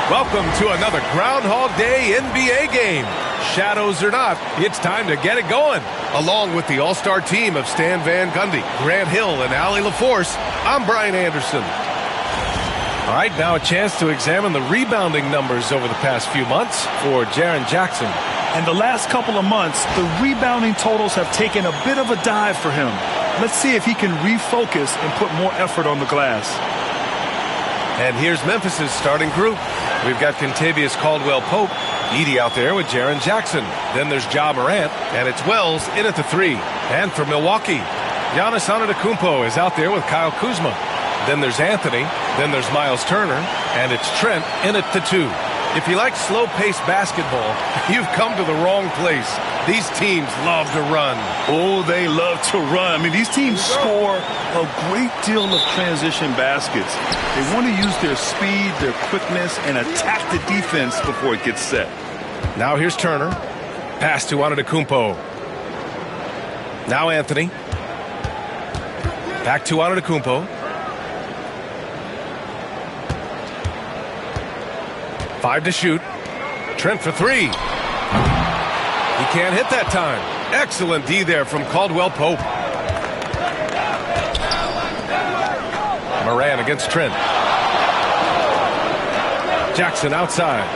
Welcome to another Groundhog Day NBA game. Shadows or not, it's time to get it going. Along with the all-star team of Stan Van Gundy, Grant Hill, and Allie LaForce, I'm Brian Anderson. All right, now a chance to examine the rebounding numbers over the past few months for Jaren Jackson. And the last couple of months, the rebounding totals have taken a bit of a dive for him. Let's see if he can refocus and put more effort on the glass. And here's Memphis's starting group. We've got Kentavious Caldwell-Pope, Edey out there with Jaren Jackson. Then there's Ja Morant, and it's Wells in at the 3. And for Milwaukee, Giannis Antetokounmpo is out there with Kyle Kuzma. Then there's Anthony, then there's Miles Turner, and it's Trent in at the 2. If you like slow-paced basketball, you've come to the wrong place. These teams love to run. Oh, they love to run. I mean, these teams score a great deal of transition baskets. They want to use their speed, their quickness, and attack the defense before it gets set. Now here's Turner. Pass to Antetokounmpo. Now Anthony. Back to Antetokounmpo. 5 to shoot. Trent for 3. He can't hit that time. Excellent D there from Caldwell-Pope. Morant against Trent. Jackson outside.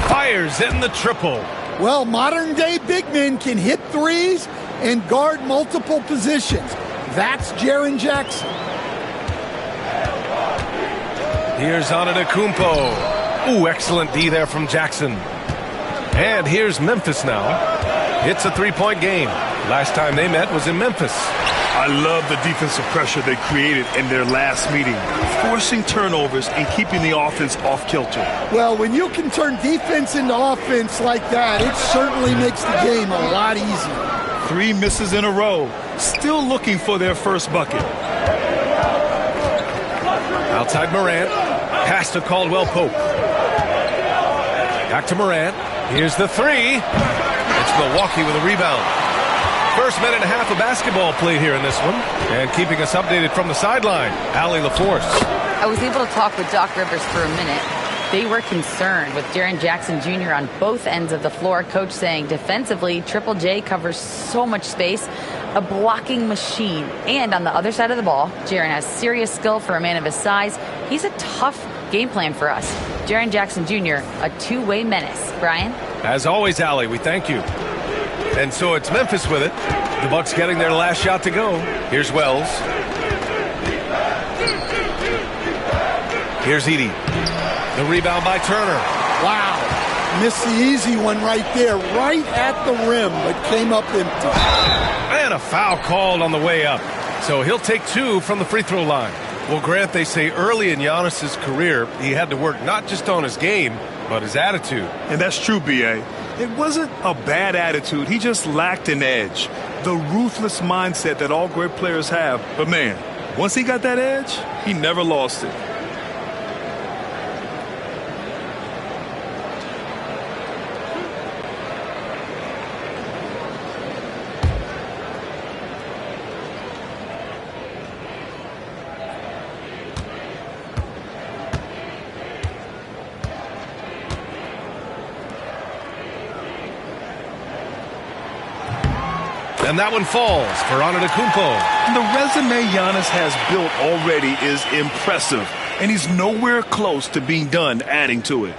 Fires in the triple. Well, modern-day big men can hit threes and guard multiple positions. That's Jaren Jackson. Here's Antetokounmpo. Ooh, excellent D there from Jackson. And here's Memphis now. It's a three-point game. Last time they met was in Memphis. I love the defensive pressure they created in their last meeting, forcing turnovers and keeping the offense off kilter. Well, when you can turn defense into offense like that, it certainly makes the game a lot easier. 3 misses in a row, still looking for their first bucket. Outside Morant, pass to Caldwell-Pope. Back to Morant. Here's the 3. It's Milwaukee with a rebound. First minute and a half of basketball played here in this one. And keeping us updated from the sideline, Allie LaForce. I was able to talk with Doc Rivers for a minute. They were concerned with Jaren Jackson Jr. on both ends of the floor. Coach saying defensively, Triple J covers so much space, a blocking machine. And on the other side of the ball, Jaren has serious skill for a man of his size. He's a tough game plan for us. Jaren Jackson Jr., a two-way menace. Brian? As always, Allie, we thank you. And so it's Memphis with it. The Bucks getting their last shot to go. Here's Wells. Here's Edey. The rebound by Turner. Wow. Missed the easy one right there, right at the rim, but came up empty. And a foul called on the way up. So he'll take 2 from the free throw line. Well, Grant, they say early in Giannis's career, he had to work not just on his game, but his attitude. And that's true, B.A. It wasn't a bad attitude. He just lacked an edge. The ruthless mindset that all great players have. But, man, once he got that edge, he never lost it. And that one falls for Antetokounmpo. The resume Giannis has built already is impressive, and he's nowhere close to being done adding to it.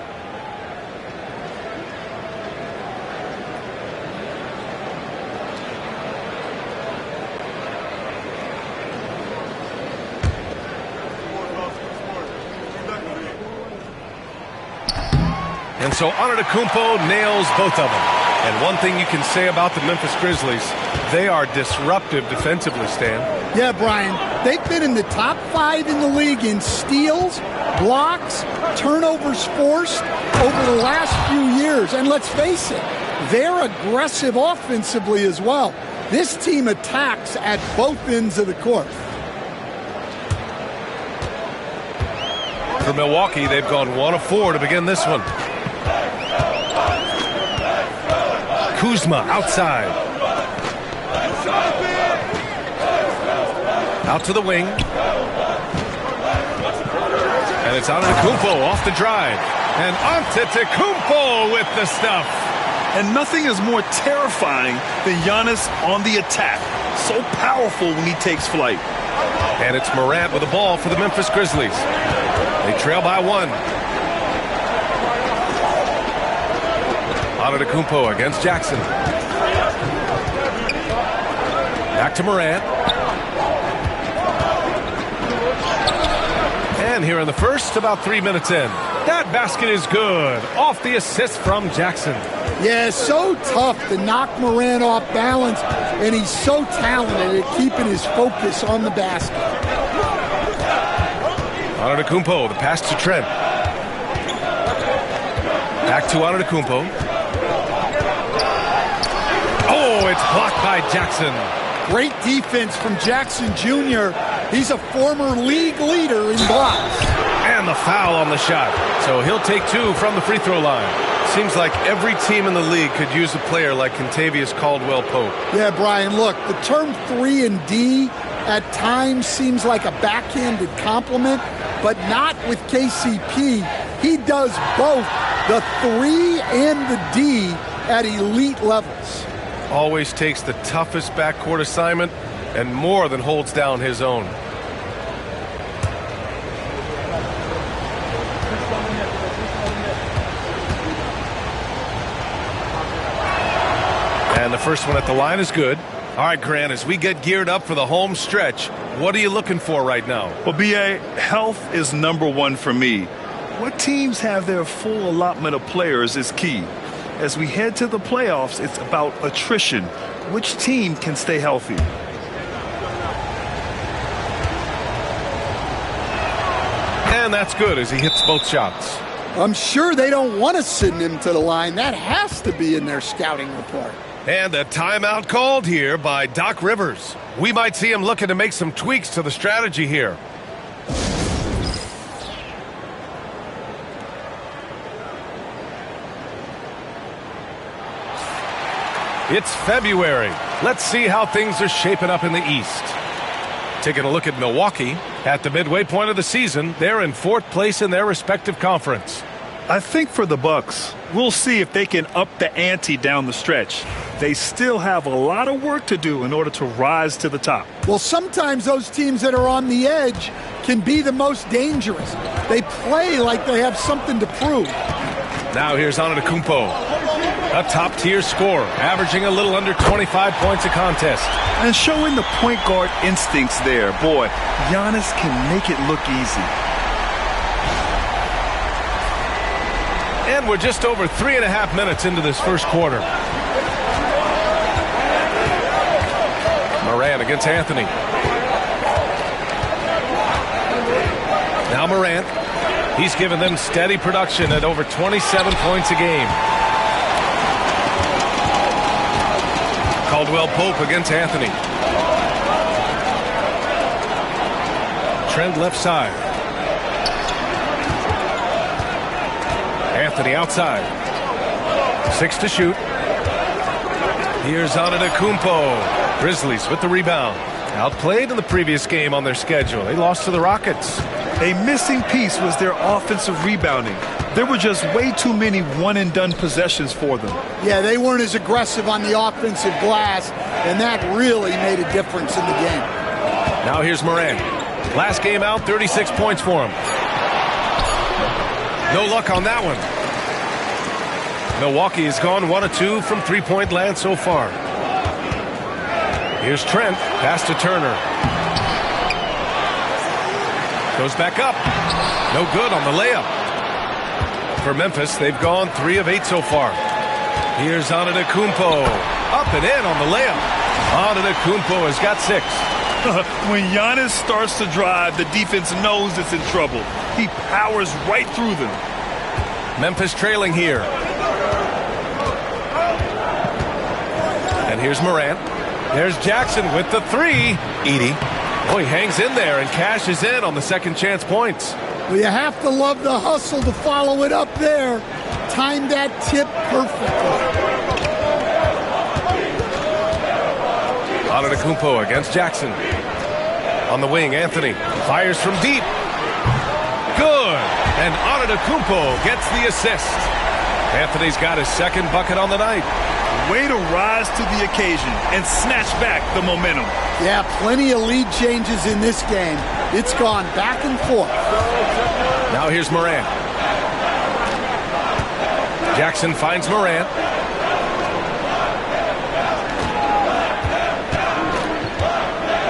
And so Antetokounmpo nails both of them. And one thing you can say about the Memphis Grizzlies, they are disruptive defensively, Stan. Yeah, Brian. They've been in the top 5 in the league in steals, blocks, turnovers forced over the last few years. And let's face it, they're aggressive offensively as well. This team attacks at both ends of the court. For Milwaukee, they've gone 1 of 4 to begin this one. Kuzma outside. Out to the wing. And it's Antetokounmpo off the drive. And Antetokounmpo with the stuff. And nothing is more terrifying than Giannis on the attack. So powerful when he takes flight. And it's Morant with the ball for the Memphis Grizzlies. They trail by 1. Antetokounmpo against Jackson. Back to Morant. And here in the first, about 3 minutes in. That basket is good. Off the assist from Jackson. Yeah, so tough to knock Morant off balance, and he's so talented at keeping his focus on the basket. Antetokounmpo, the pass to Trent. Back to Antetokounmpo. Oh, it's blocked by Jackson. Great defense from Jackson Jr. He's a former league leader in blocks. And the foul on the shot. So he'll take 2 from the free throw line. Seems like every team in the league could use a player like Kentavious Caldwell-Pope. Yeah, Brian, look, the term 3 and D at times seems like a backhanded compliment, but not with KCP. He does both the 3 and the D at elite levels. Always takes the toughest backcourt assignment and more than holds down his own. And the first one at the line is good. All right, Grant, as we get geared up for the home stretch, what are you looking for right now? Well, B.A., health is number 1 for me. What teams have their full allotment of players is key. As we head to the playoffs, it's about attrition. Which team can stay healthy? And that's good as he hits both shots. I'm sure they don't want to send him to the line. That has to be in their scouting report. And a timeout called here by Doc Rivers. We might see him looking to make some tweaks to the strategy here. It's February. Let's see how things are shaping up in the East. Taking a look at Milwaukee. At the midway point of the season, they're in 4th place in their respective conference. I think for the Bucks, we'll see if they can up the ante down the stretch. They still have a lot of work to do in order to rise to the top. Well, sometimes those teams that are on the edge can be the most dangerous. They play like they have something to prove. Now here's Antetokounmpo, a top-tier scorer, averaging a little under 25 points a contest. And showing the point guard instincts there. Boy, Giannis can make it look easy. And we're just over 3.5 minutes into this first quarter. Morant against Anthony. Now Morant. He's given them steady production at over 27 points a game. Caldwell-Pope against Anthony. Trent left side. Anthony outside. 6 to shoot. Here's Antetokounmpo. Grizzlies with the rebound. Outplayed in the previous game on their schedule. They lost to the Rockets. A missing piece was their offensive rebounding. There were just way too many one-and-done possessions for them. Yeah, they weren't as aggressive on the offensive glass, and that really made a difference in the game. Now here's Morant. Last game out, 36 points for him. No luck on that one. Milwaukee has gone 1 of 2 from three-point land so far. Here's Trent. Pass to Turner. Goes back up. No good on the layup. For Memphis, they've gone 3 of 8 so far. Here's Antetokounmpo. Up and in on the layup. Antetokounmpo has got 6. When Giannis starts to drive, the defense knows it's in trouble. He powers right through them. Memphis trailing here. And here's Morant. There's Jackson with the 3. Edey. Oh, he hangs in there and cashes in on the second chance points. Well, you have to love the hustle to follow it up there. Timed that tip perfectly. Antetokounmpo against Jackson. On the wing, Anthony fires from deep. Good. And Antetokounmpo gets the assist. Anthony's got his second bucket on the night. Way to rise to the occasion and snatch back the momentum. Yeah, plenty of lead changes in this game. It's gone back and forth. Now here's Morant. Jackson finds Morant.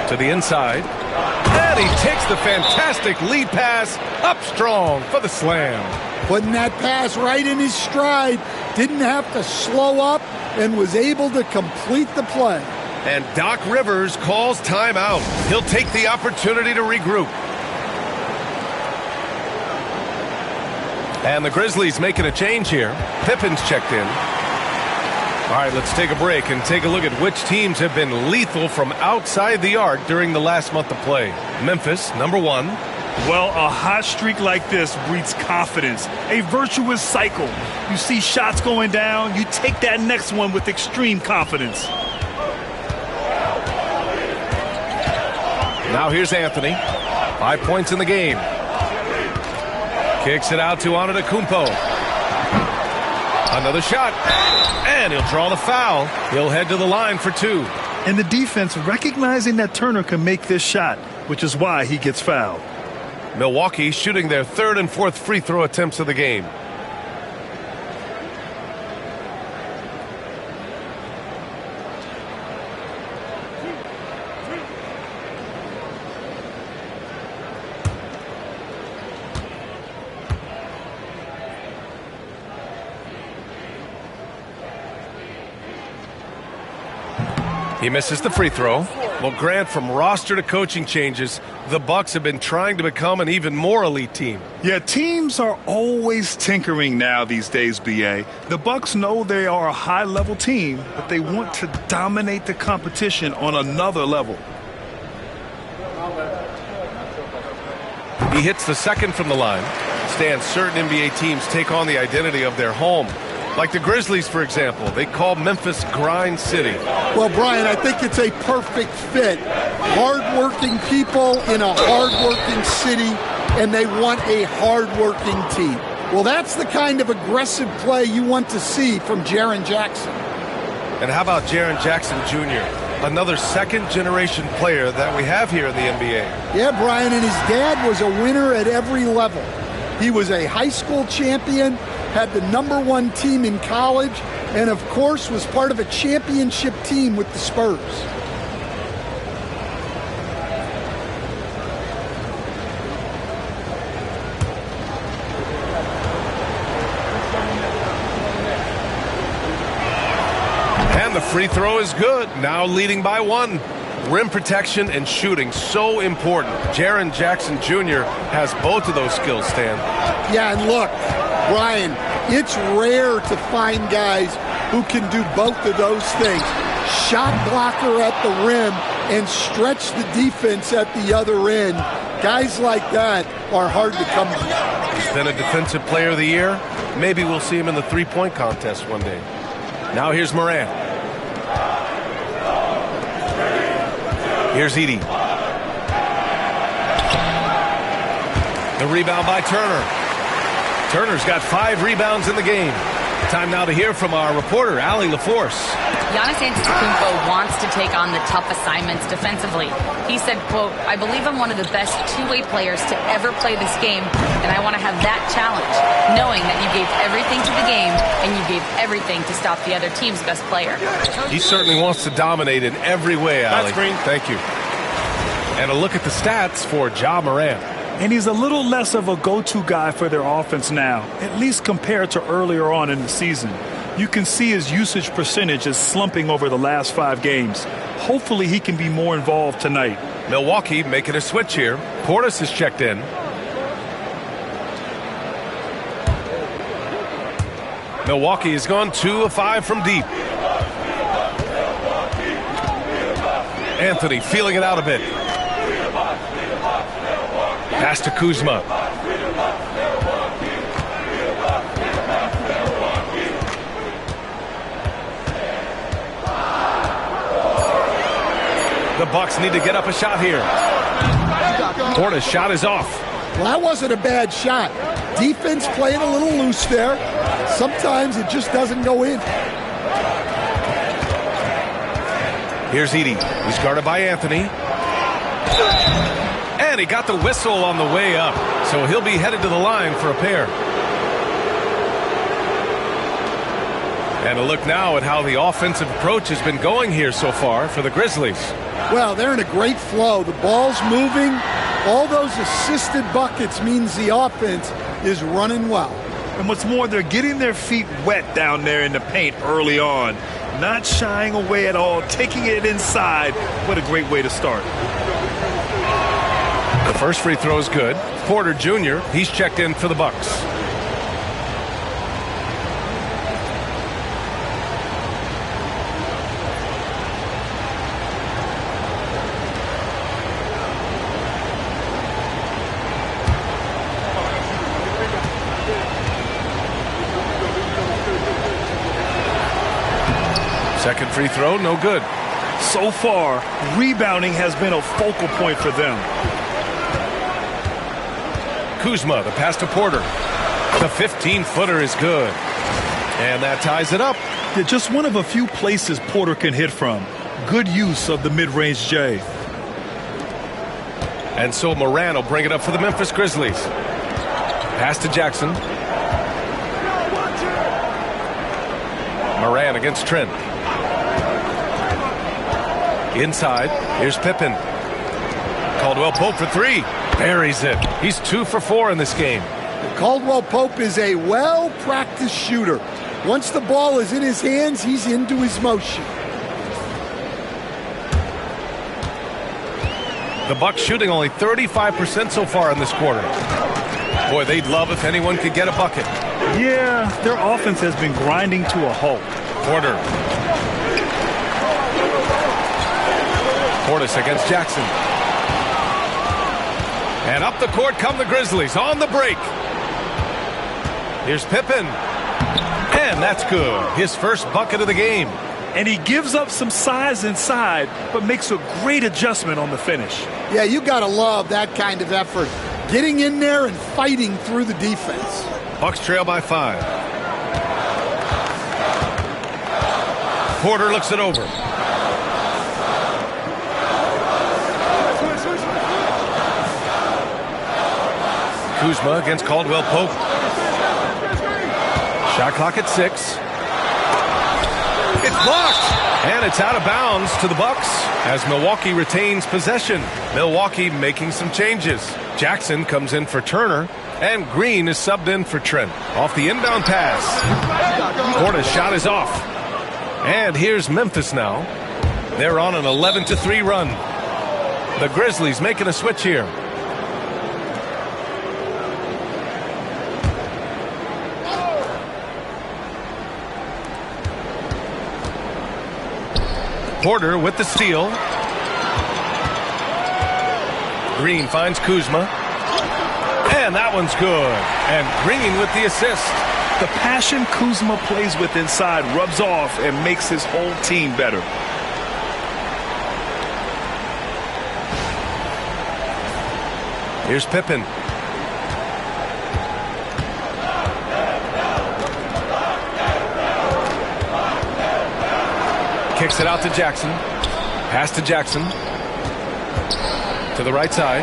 To the inside. And he takes the fantastic lead pass up strong for the slam. Putting that pass right in his stride. Didn't have to slow up and was able to complete the play. And Doc Rivers calls timeout. He'll take the opportunity to regroup. And the Grizzlies making a change here. Pippen's checked in. All right, let's take a break and take a look at which teams have been lethal from outside the arc during the last month of play. Memphis, number 1. Well, a hot streak like this breeds confidence, a virtuous cycle. You see shots going down, you take that next one with extreme confidence. Now here's Anthony. 5 points in the game. Kicks it out to Antetokounmpo. Another shot. And he'll draw the foul. He'll head to the line for 2. And the defense recognizing that Turner can make this shot, which is why he gets fouled. Milwaukee shooting their 3rd and 4th free throw attempts of the game. He misses the free throw. Well, Grant, from roster to coaching changes, the Bucks have been trying to become an even more elite team. Yeah, teams are always tinkering now these days, B.A. The Bucks know they are a high-level team, but they want to dominate the competition on another level. He hits the second from the line. Stan, certain NBA teams take on the identity of their home. Like the Grizzlies, for example. They call Memphis Grind City. Well, Brian, I think it's a perfect fit. Hard-working people in a hard-working city, and they want a hard-working team. Well, that's the kind of aggressive play you want to see from Jaren Jackson. And how about Jaren Jackson Jr., another second-generation player that we have here in the NBA? Yeah, Brian, and his dad was a winner at every level. He was a high school champion, had the #1 team in college, and of course was part of a championship team with the Spurs. And the free throw is good, now leading by 1. Rim protection and shooting, so important. Jaren Jackson Jr. has both of those skills, Stan. Yeah, and look, Brian, it's rare to find guys who can do both of those things. Shot blocker at the rim and stretch the defense at the other end. Guys like that are hard to come by. He's been a defensive player of the year. Maybe we'll see him in the three-point contest one day. Now here's Morant. Here's Edey. The rebound by Turner. Turner's got 5 rebounds in the game. Time now to hear from our reporter, Allie LaForce. Giannis Antetokounmpo wants to take on the tough assignments defensively. He said, quote, "I believe I'm one of the best two-way players to ever play this game, and I want to have that challenge, knowing that you gave everything to the game and you gave everything to stop the other team's best player." He certainly wants to dominate in every way, Allie. That's green. Thank you. And a look at the stats for Ja Morant. And he's a little less of a go-to guy for their offense now, at least compared to earlier on in the season. You can see his usage percentage is slumping over the last 5 games. Hopefully he can be more involved tonight. Milwaukee making a switch here. Portis is checked in. Milwaukee has gone 2 of 5 from deep. Anthony feeling it out a bit. Pass to Kuzma. The Bucks need to get up a shot here. Portis' shot is off. Well, that wasn't a bad shot. Defense playing a little loose there. Sometimes it just doesn't go in. Here's Edey. He's guarded by Anthony. And he got the whistle on the way up. So he'll be headed to the line for a pair. And a look now at how the offensive approach has been going here so far for the Grizzlies. Well, they're in a great flow. The ball's moving. All those assisted buckets means the offense is running well. And what's more, they're getting their feet wet down there in the paint early on. Not shying away at all, taking it inside. What a great way to start. The first free throw is good. Porter Jr., he's checked in for the Bucks. Second free throw, no good. So far, rebounding has been a focal point for them. Kuzma, the pass to Porter. The 15-footer is good. And that ties it up. Yeah, just one of a few places Porter can hit from. Good use of the mid-range J. And so Moran will bring it up for the Memphis Grizzlies. Pass to Jackson. Moran against Trent. Inside, here's Pippen. Caldwell Pope for three. Buries it. He's 2 for 4 in this game. Caldwell Pope is a well-practiced shooter. Once the ball is in his hands, he's into his motion. The Bucks shooting only 35% so far in this quarter. Boy, they'd love if anyone could get a bucket. Yeah, their offense has been grinding to a halt. Porter. Portis against Jackson. And up the court come the Grizzlies on the break. Here's Pippen. And that's good. His first bucket of the game. And he gives up some size inside, but makes a great adjustment on the finish. Yeah, you got to love that kind of effort. Getting in there and fighting through the defense. Bucks trail by 5. Porter looks it over. Kuzma against Caldwell Pope. Shot clock at 6. It's blocked. And it's out of bounds to the Bucks as Milwaukee retains possession. Milwaukee making some changes. Jackson comes in for Turner. And Green is subbed in for Trent. Off the inbound pass. Porter's shot is off. And here's Memphis now. They're on an 11-3 run. The Grizzlies making a switch here. Porter with the steal. Green finds Kuzma. And that one's good. And Green with the assist. The passion Kuzma plays with inside rubs off and makes his whole team better. Here's Pippen. Kicks it out to Jackson. Pass to Jackson. To the right side.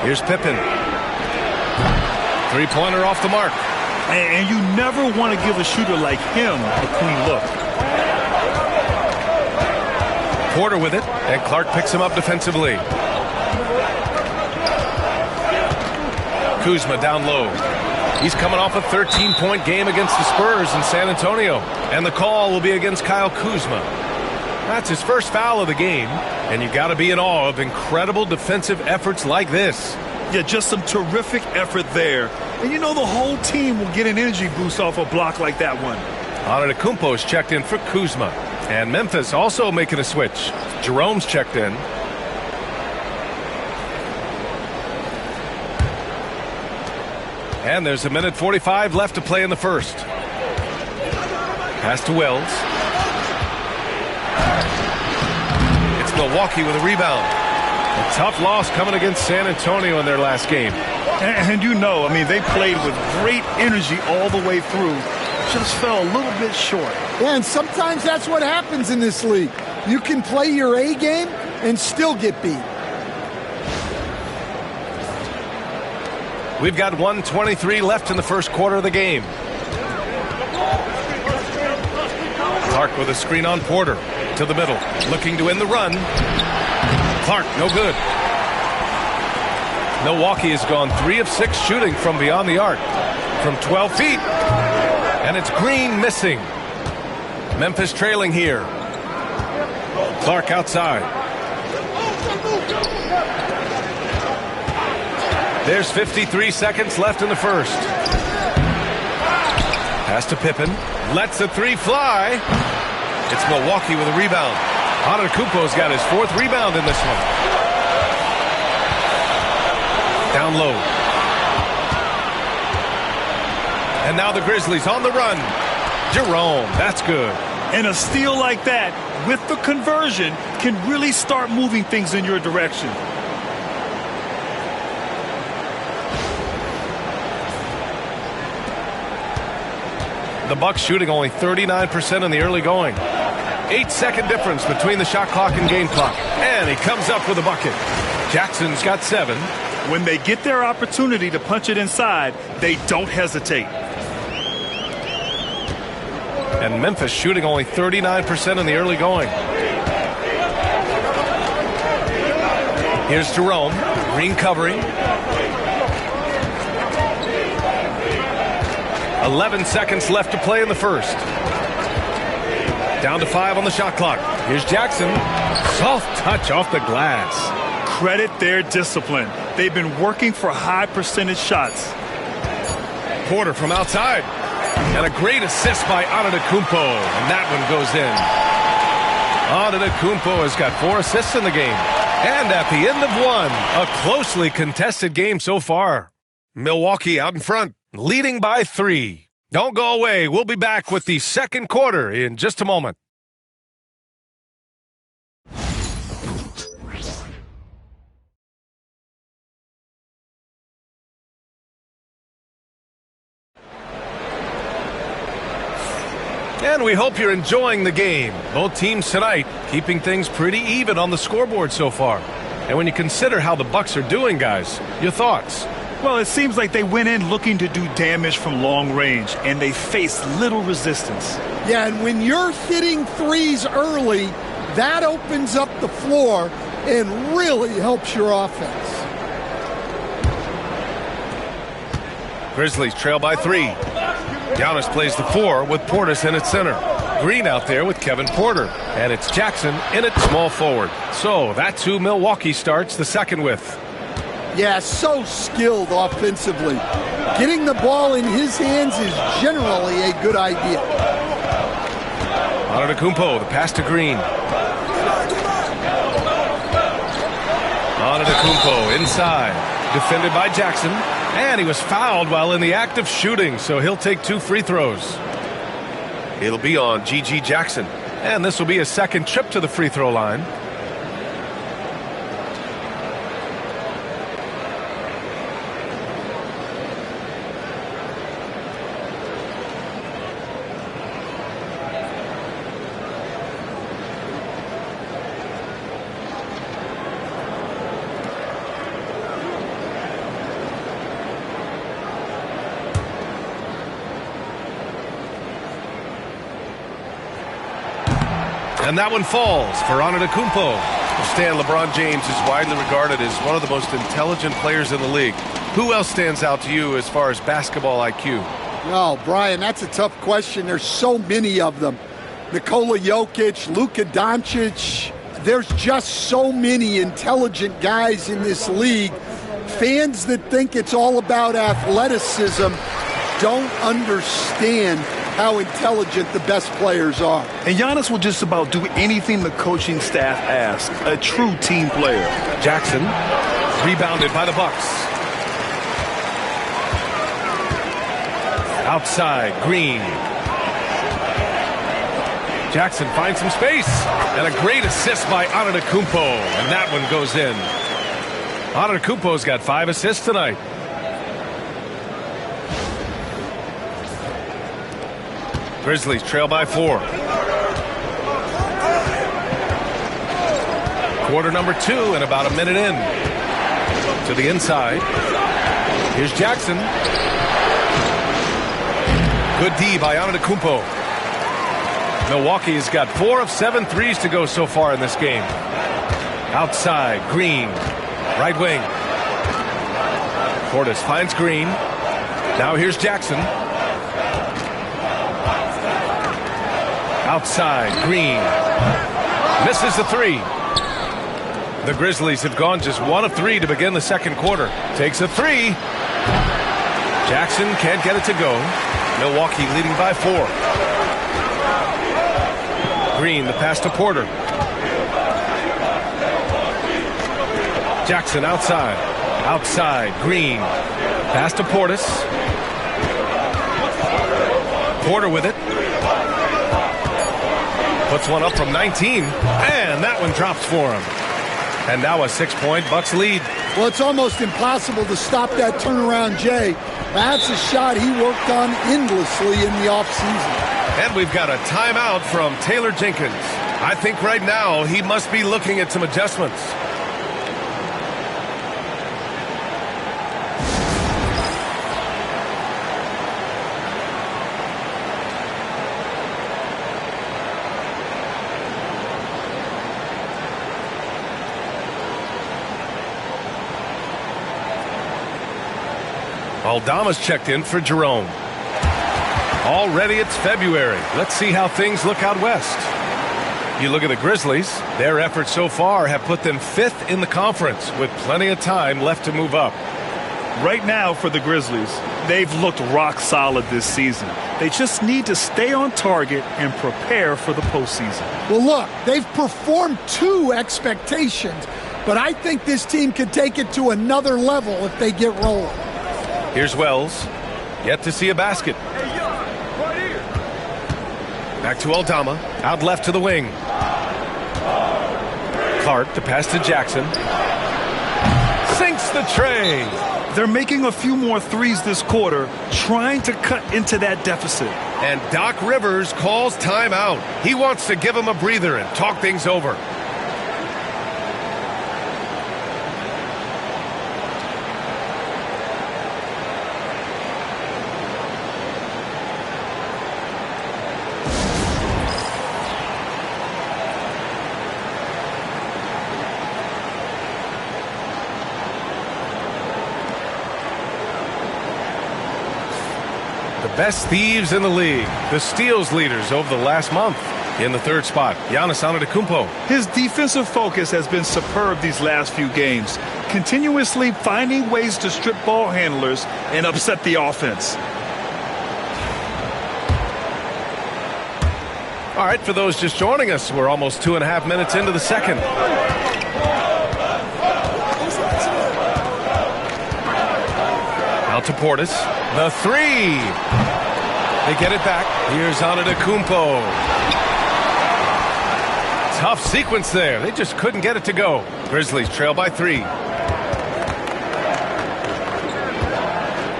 Here's Pippen. Three-pointer off the mark. And you never want to give a shooter like him a clean look. Porter with it, and Clark picks him up defensively. Kuzma down low. He's coming off a 13-point game against the Spurs in San Antonio. And the call will be against Kyle Kuzma. That's his first foul of the game. And you got to be in awe of incredible defensive efforts like this. Yeah, just some terrific effort there. And you know the whole team will get an energy boost off a block like that one. Antetokounmpo's checked in for Kuzma. And Memphis also making a switch. Jerome's checked in. And there's 1:45 left to play in the first. Pass to Wells. It's Milwaukee with a rebound. A tough loss coming against San Antonio in their last game. And you know, I mean, they played with great energy all the way through. Just fell a little bit short. Yeah, and sometimes that's what happens in this league. You can play your A game and still get beat. We've got 1:23 left in the first quarter of the game. Clark with a screen on Porter. To the middle. Looking to win the run. Clark, no good. Milwaukee has gone 3 of 6 shooting from beyond the arc. From 12 feet. And it's Green missing. Memphis trailing here. Clark outside. There's 53 seconds left in the first. Pass to Pippen. Lets the 3 fly. It's Milwaukee with a rebound. Antetokounmpo's got his 4th rebound in this one. Down low. And now the Grizzlies on the run. Jerome, that's good. And a steal like that, with the conversion, can really start moving things in your direction. The Bucks shooting only 39% in the early going. 8-second difference between the shot clock and game clock. And he comes up with a bucket. Jackson's got 7. When they get their opportunity to punch it inside, they don't hesitate. And Memphis shooting only 39% in the early going. Here's Jerome. Green covering. 11 seconds left to play in the first. Down to 5 on the shot clock. Here's Jackson. Soft touch off the glass. Credit their discipline. They've been working for high percentage shots. Porter from outside. And a great assist by Antetokounmpo. And that one goes in. Antetokounmpo has got 4 assists in the game. And at the end of one, a closely contested game so far. Milwaukee out in front, leading by 3. Don't go away. We'll be back with the second quarter in just a moment. And we hope you're enjoying the game. Both teams tonight keeping things pretty even on the scoreboard so far. And when you consider how the Bucks are doing, guys, your thoughts? Well, it seems like they went in looking to do damage from long range, and they faced little resistance. Yeah, and when you're hitting threes early, that opens up the floor and really helps your offense. Grizzlies trail by 3. Giannis plays the 4 with Portis in at center. Green out there with Kevin Porter. And it's Jackson in at small forward. So that's who Milwaukee starts the second with. Yeah, so skilled offensively. Getting the ball in his hands is generally a good idea. Antetokounmpo, the pass to Green. Antetokounmpo inside. Defended by Jackson. And he was fouled while in the act of shooting, so he'll take 2 free throws. It'll be on G.G. Jackson. And this will be his second trip to the free throw line. And that one falls for Antetokounmpo. Stan, LeBron James is widely regarded as one of the most intelligent players in the league. Who else stands out to you as far as basketball IQ? Oh, Brian, that's a tough question. There's so many of them. Nikola Jokic, Luka Doncic. There's just so many intelligent guys in this league. Fans that think it's all about athleticism don't understand how intelligent the best players are. And Giannis will just about do anything the coaching staff asks. A true team player. Jackson, rebounded by the Bucks. Outside, Green. Jackson finds some space. And a great assist by Antetokounmpo. And that one goes in. Antetokounmpo's got 5 assists tonight. Grizzlies trail by 4. Quarter number 2 and about a minute in. To the inside. Here's Jackson. Good D by Antetokounmpo. Milwaukee's got 4 of 7 threes to go so far in this game. Outside, Green. Right wing. Portis finds Green. Now here's Jackson. Outside, Green. Misses the 3. The Grizzlies have gone just 1 of 3 to begin the second quarter. Takes a 3. Jackson can't get it to go. Milwaukee leading by 4. Green, the pass to Porter. Jackson outside. Outside, Green. Pass to Portis. Porter with it. Puts one up from 19. And that one drops for him. And now a 6-point Bucks lead. Well, it's almost impossible to stop that turnaround, Jay. That's a shot he worked on endlessly in the offseason. And we've got a timeout from Taylor Jenkins. I think right now he must be looking at some adjustments. Aldama's checked in for Jerome. Already it's February. Let's see how things look out west. You look at the Grizzlies. Their efforts so far have put them 5th in the conference with plenty of time left to move up. Right now for the Grizzlies, they've looked rock solid this season. They just need to stay on target and prepare for the postseason. Well, look, they've performed to expectations, but I think this team can take it to another level if they get rolling. Here's Wells. Yet to see a basket. Back to Aldama. Out left to the wing. Clark, the pass to Jackson. Sinks the tray. They're making a few more threes this quarter, trying to cut into that deficit. And Doc Rivers calls timeout. He wants to give him a breather and talk things over. Best thieves in the league. The steals leaders over the last month. In the 3rd spot, Giannis Antetokounmpo. His defensive focus has been superb these last few games, continuously finding ways to strip ball handlers and upset the offense. All right, for those just joining us, we're almost 2.5 minutes into the second. Out to Portis. The 3. They get it back. Here's Antetokounmpo. Tough sequence there. They just couldn't get it to go. Grizzlies trail by 3.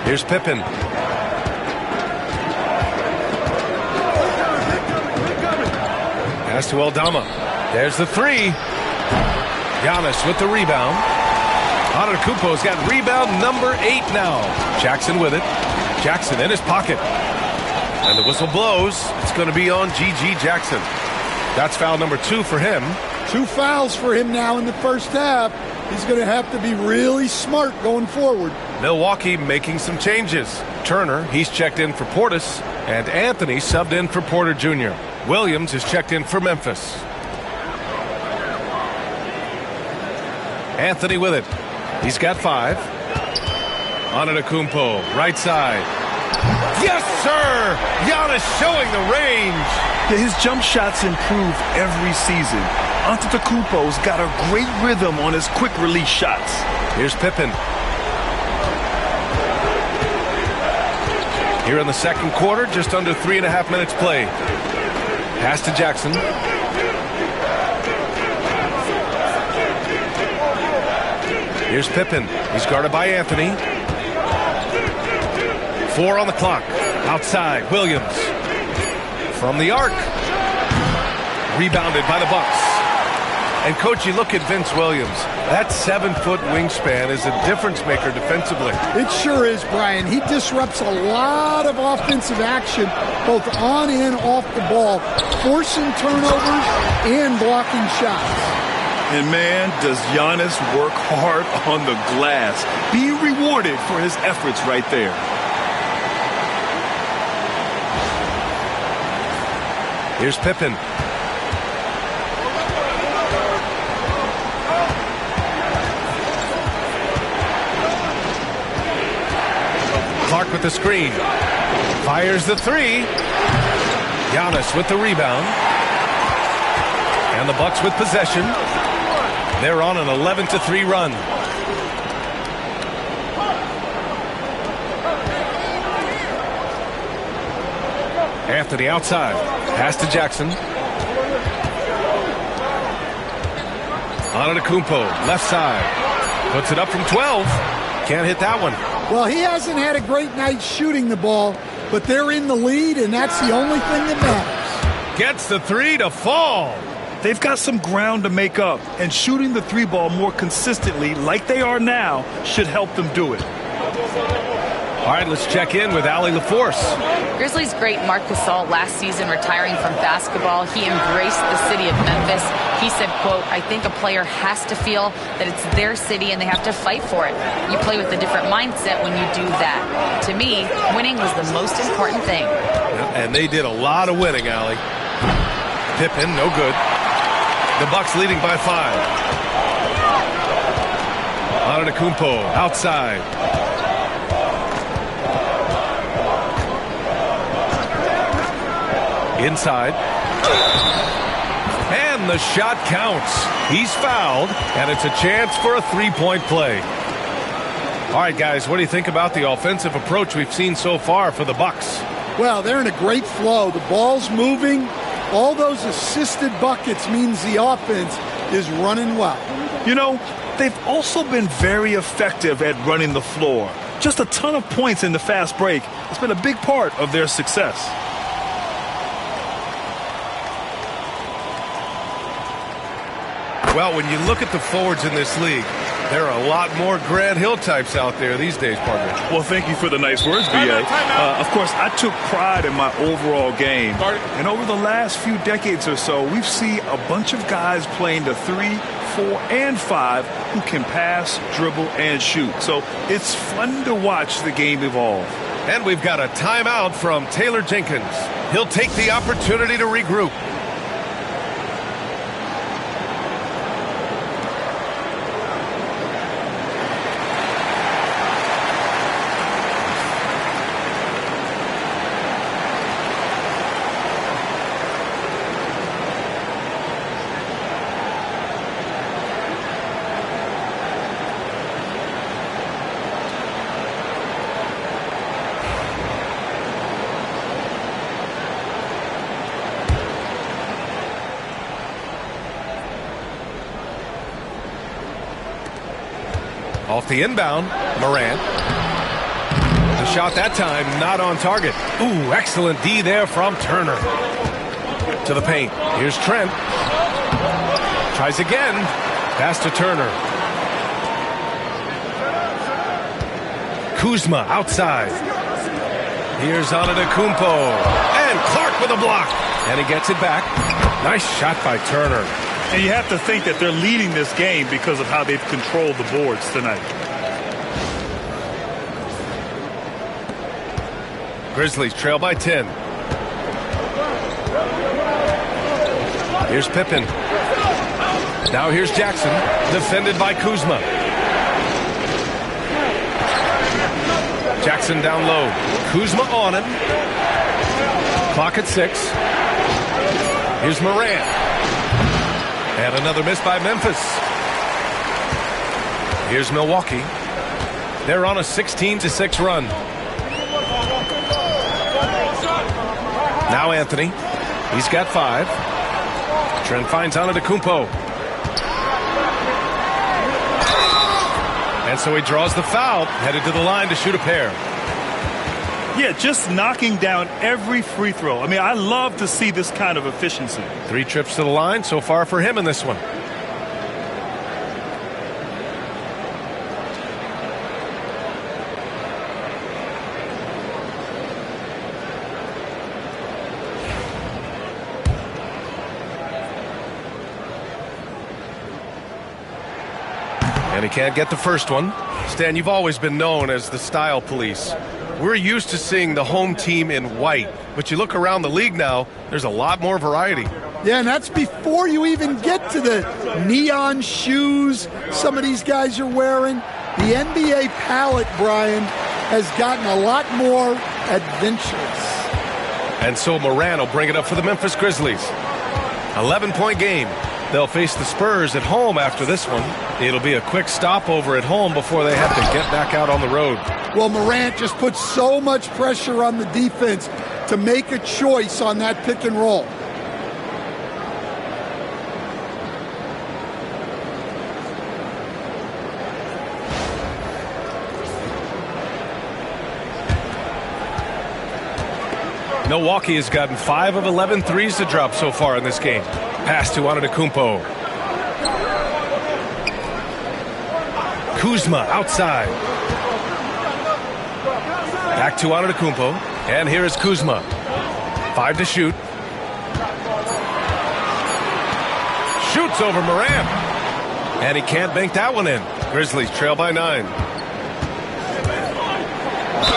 Here's Pippen. Pass to Aldama. There's the 3. Giannis with the rebound. Antetokounmpo's got rebound number 8 now. Jackson with it. Jackson in his pocket. And the whistle blows. It's going to be on G.G. Jackson. That's foul number 2 for him. 2 fouls for him now in the first half. He's going to have to be really smart going forward. Milwaukee making some changes. Turner, he's checked in for Portis. And Anthony subbed in for Porter Jr. Williams is checked in for Memphis. Anthony with it. He's got 5. Antetokounmpo, right side. Yes, sir! Giannis showing the range. Yeah, his jump shots improve every season. Antetokounmpo's got a great rhythm on his quick release shots. Here's Pippen. Here in the second quarter, just under 3.5 minutes played. Pass to Jackson. Here's Pippen. He's guarded by Anthony. 4 on the clock. Outside, Williams. From the arc. Rebounded by the Bucks. And, Coach, you look at Vince Williams. That 7-foot wingspan is a difference maker defensively. It sure is, Brian. He disrupts a lot of offensive action, both on and off the ball, forcing turnovers and blocking shots. And, man, does Giannis work hard on the glass. Being rewarded for his efforts right there. Here's Pippen. Clark with the screen. Fires the 3. Giannis with the rebound. And the Bucks with possession. They're on an 11-3 run. Anthony outside. Pass to Jackson. Antetokounmpo, left side. Puts it up from 12. Can't hit that one. Well, he hasn't had a great night shooting the ball, but they're in the lead, and that's the only thing that matters. Gets the 3 to fall. They've got some ground to make up, and shooting the 3-ball more consistently like they are now should help them do it. All right, let's check in with Allie LaForce. Grizzlies great Marc Gasol last season retiring from basketball. He embraced the city of Memphis. He said, quote, "I think a player has to feel that it's their city and they have to fight for it. You play with a different mindset when you do that. To me, winning was the most important thing." And they did a lot of winning, Allie. Pippen, no good. The Bucks leading by 5. Antetokounmpo outside. Inside. And the shot counts. He's fouled, and it's a chance for a 3-point play. All right, guys, what do you think about the offensive approach we've seen so far for the Bucks? Well, they're in a great flow. The ball's moving. All those assisted buckets means the offense is running well. You know, they've also been very effective at running the floor. Just a ton of points in the fast break. It's been a big part of their success. Well, when you look at the forwards in this league, there are a lot more Grant Hill types out there these days, partner. Well, thank you for the nice words, B.A. Of course, I took pride in my overall game. And over the last few decades or so, we've seen a bunch of guys playing the 3, 4, and 5 who can pass, dribble, and shoot. So it's fun to watch the game evolve. And we've got a timeout from Taylor Jenkins. He'll take the opportunity to regroup. Off the inbound, Morant. The shot that time not on target. Ooh, excellent D there from Turner. To the paint. Here's Trent. Tries again. Pass to Turner. Kuzma outside. Here's Antetokounmpo. And Clark with a block. And he gets it back. Nice shot by Turner. And you have to think that they're leading this game because of how they've controlled the boards tonight. Grizzlies trail by 10. Here's Pippen. Now here's Jackson, defended by Kuzma. Jackson down low. Kuzma on him. Clock at 6. Here's Morant. And another miss by Memphis. Here's Milwaukee. They're on a 16-6 run. Now Anthony. He's got 5. Trent finds Antetokounmpo. And so he draws the foul, headed to the line to shoot a pair. Yeah, just knocking down every free throw. I mean, I love to see this kind of efficiency. 3 trips to the line so far for him in this one. And he can't get the first one. Stan, you've always been known as the style police. We're used to seeing the home team in white, but you look around the league now, there's a lot more variety. Yeah, and that's before you even get to the neon shoes some of these guys are wearing. The NBA palette, Brian, has gotten a lot more adventurous. And so Morant will bring it up for the Memphis Grizzlies. 11-point game. They'll face the Spurs at home after this one. It'll be a quick stopover at home before they have to get back out on the road. Well, Morant just puts so much pressure on the defense to make a choice on that pick and roll. Milwaukee has gotten 5 of 11 threes to drop so far in this game. Pass to Antetokounmpo. Kuzma outside. Back to Antetokounmpo. And here is Kuzma. 5 to shoot. Shoots over Morant. And he can't bank that one in. Grizzlies trail by 9.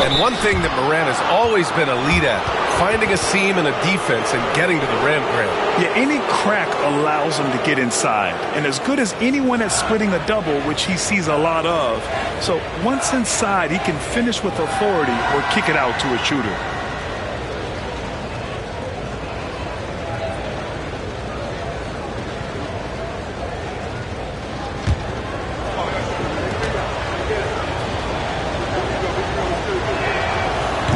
And one thing that Morant has always been elite at, finding a seam in a defense and getting to the rim, Grant. Yeah, any crack allows him to get inside. And as good as anyone at splitting a double, which he sees a lot of. So once inside, he can finish with authority or kick it out to a shooter.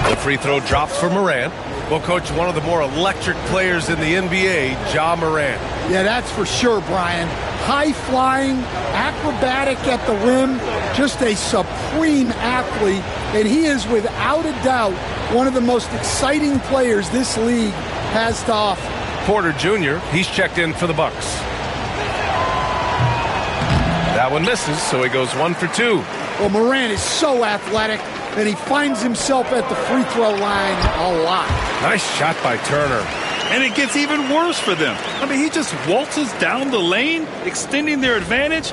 The free throw drops for Morant. Well, Coach, one of the more electric players in the NBA, Ja Morant. Yeah, that's for sure, Brian. High-flying, acrobatic at the rim, just a supreme athlete, and he is without a doubt one of the most exciting players this league has to offer. Porter Jr., he's checked in for the Bucks. That one misses, so he goes 1 for 2. Well, Morant is so athletic, and he finds himself at the free throw line a lot. Nice shot by Turner. And it gets even worse for them. I mean, he just waltzes down the lane, extending their advantage.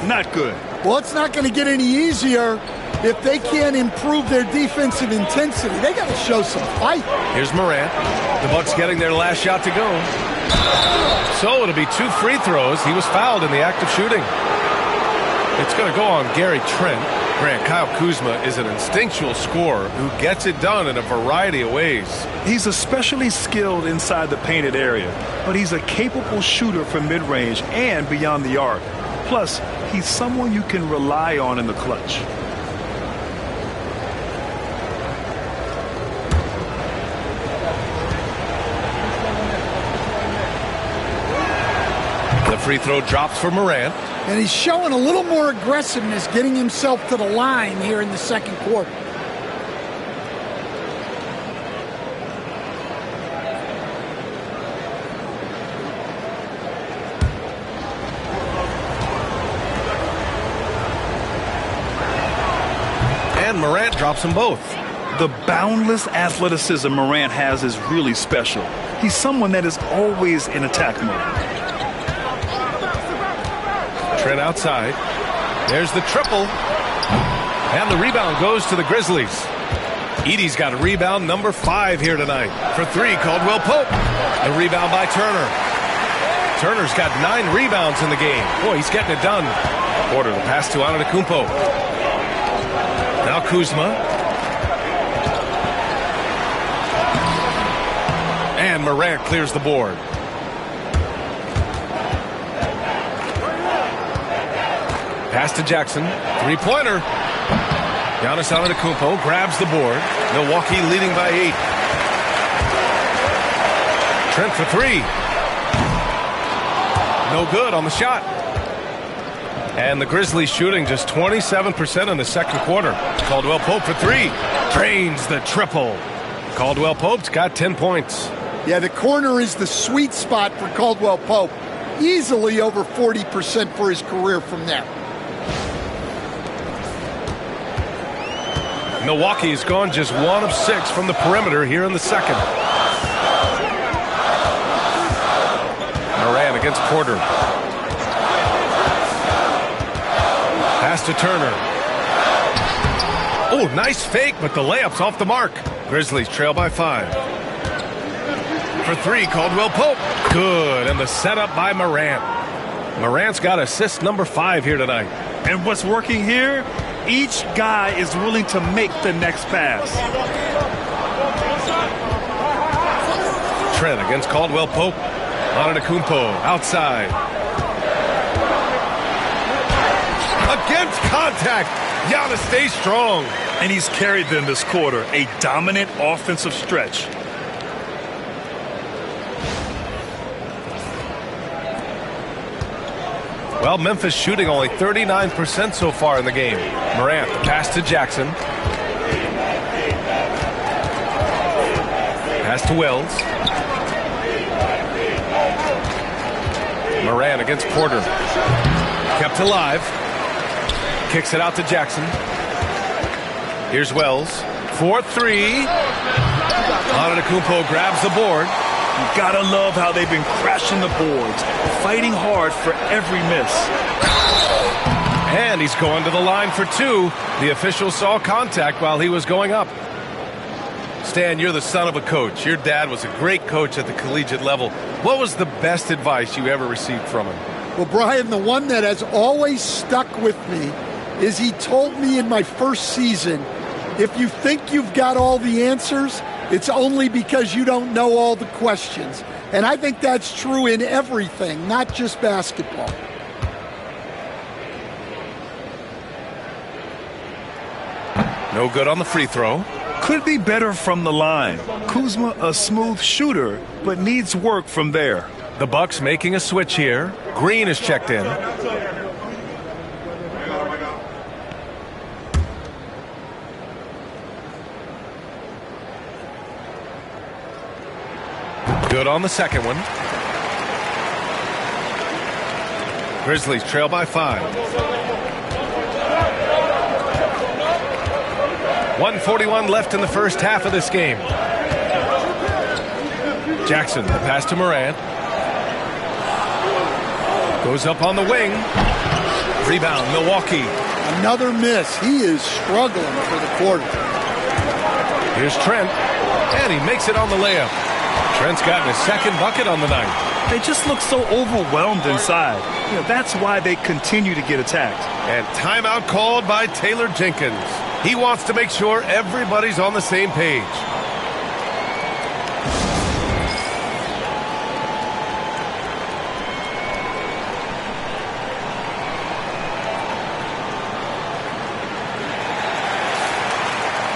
Not good. Well, it's not going to get any easier if they can't improve their defensive intensity. They got to show some fight. Here's Morant. The Bucks getting their last shot to go. So it'll be 2 free throws. He was fouled in the act of shooting. It's going to go on Gary Trent. Grant, Kyle Kuzma is an instinctual scorer who gets it done in a variety of ways. He's especially skilled inside the painted area, but he's a capable shooter from mid-range and beyond the arc. Plus, he's someone you can rely on in the clutch. The free throw drops for Morant. And he's showing a little more aggressiveness, getting himself to the line here in the second quarter. And Morant drops them both. The boundless athleticism Morant has is really special. He's someone that is always in attack mode. Trent outside. There's the triple. And the rebound goes to the Grizzlies. Edey's got a rebound number 5 here tonight. For 3, Caldwell Pope. The rebound by Turner. Turner's got 9 rebounds in the game. Boy, he's getting it done. Porter, the pass to Antetokounmpo. Now Kuzma. And Morant clears the board. Pass to Jackson. 3-pointer. Giannis Antetokounmpo grabs the board. Milwaukee leading by 8. Trent for 3. No good on the shot. And the Grizzlies shooting just 27% in the second quarter. Caldwell Pope for three. Drains the triple. Caldwell Pope's got 10 points. Yeah, the corner is the sweet spot for Caldwell Pope. Easily over 40% for his career from there. Milwaukee's gone just 1 of 6 from the perimeter here in the second. Morant against Porter. Pass to Turner. Oh, nice fake, but the layup's off the mark. Grizzlies trail by 5. For three, Caldwell Pope. Good, and the setup by Morant. Morant's got assist number 5 here tonight. And what's working here? Each guy is willing to make the next pass. Trent against Caldwell Pope. Antetokounmpo outside. Against contact. Giannis stays strong. And he's carried them this quarter. A dominant offensive stretch. Well, Memphis shooting only 39% so far in the game. Morant, the pass to Jackson. Pass to Wells. Morant against Porter. Kept alive. Kicks it out to Jackson. Here's Wells. 4-3. Antetokounmpo grabs the board. You gotta love how they've been crashing the boards, fighting hard for every miss. And he's going to the line for 2. The official saw contact while he was going up. Stan, you're the son of a coach. Your dad was a great coach at the collegiate level. What was the best advice you ever received from him? Well, Brian, the one that has always stuck with me is he told me in my first season, if you think you've got all the answers, it's only because you don't know all the questions. And I think that's true in everything, not just basketball. No good on the free throw. Could be better from the line. Kuzma, a smooth shooter, but needs work from there. The Bucks making a switch here. Green is checked in. Good on the second one. Grizzlies trail by 5. 1:41 left in the first half of this game. Jackson, the pass to Morant. Goes up on the wing. Rebound, Milwaukee. Another miss. He is struggling for the quarter. Here's Trent, and he makes it on the layup. Trent's gotten his second bucket on the night. They just look so overwhelmed inside. You know, that's why they continue to get attacked. And timeout called by Taylor Jenkins. He wants to make sure everybody's on the same page.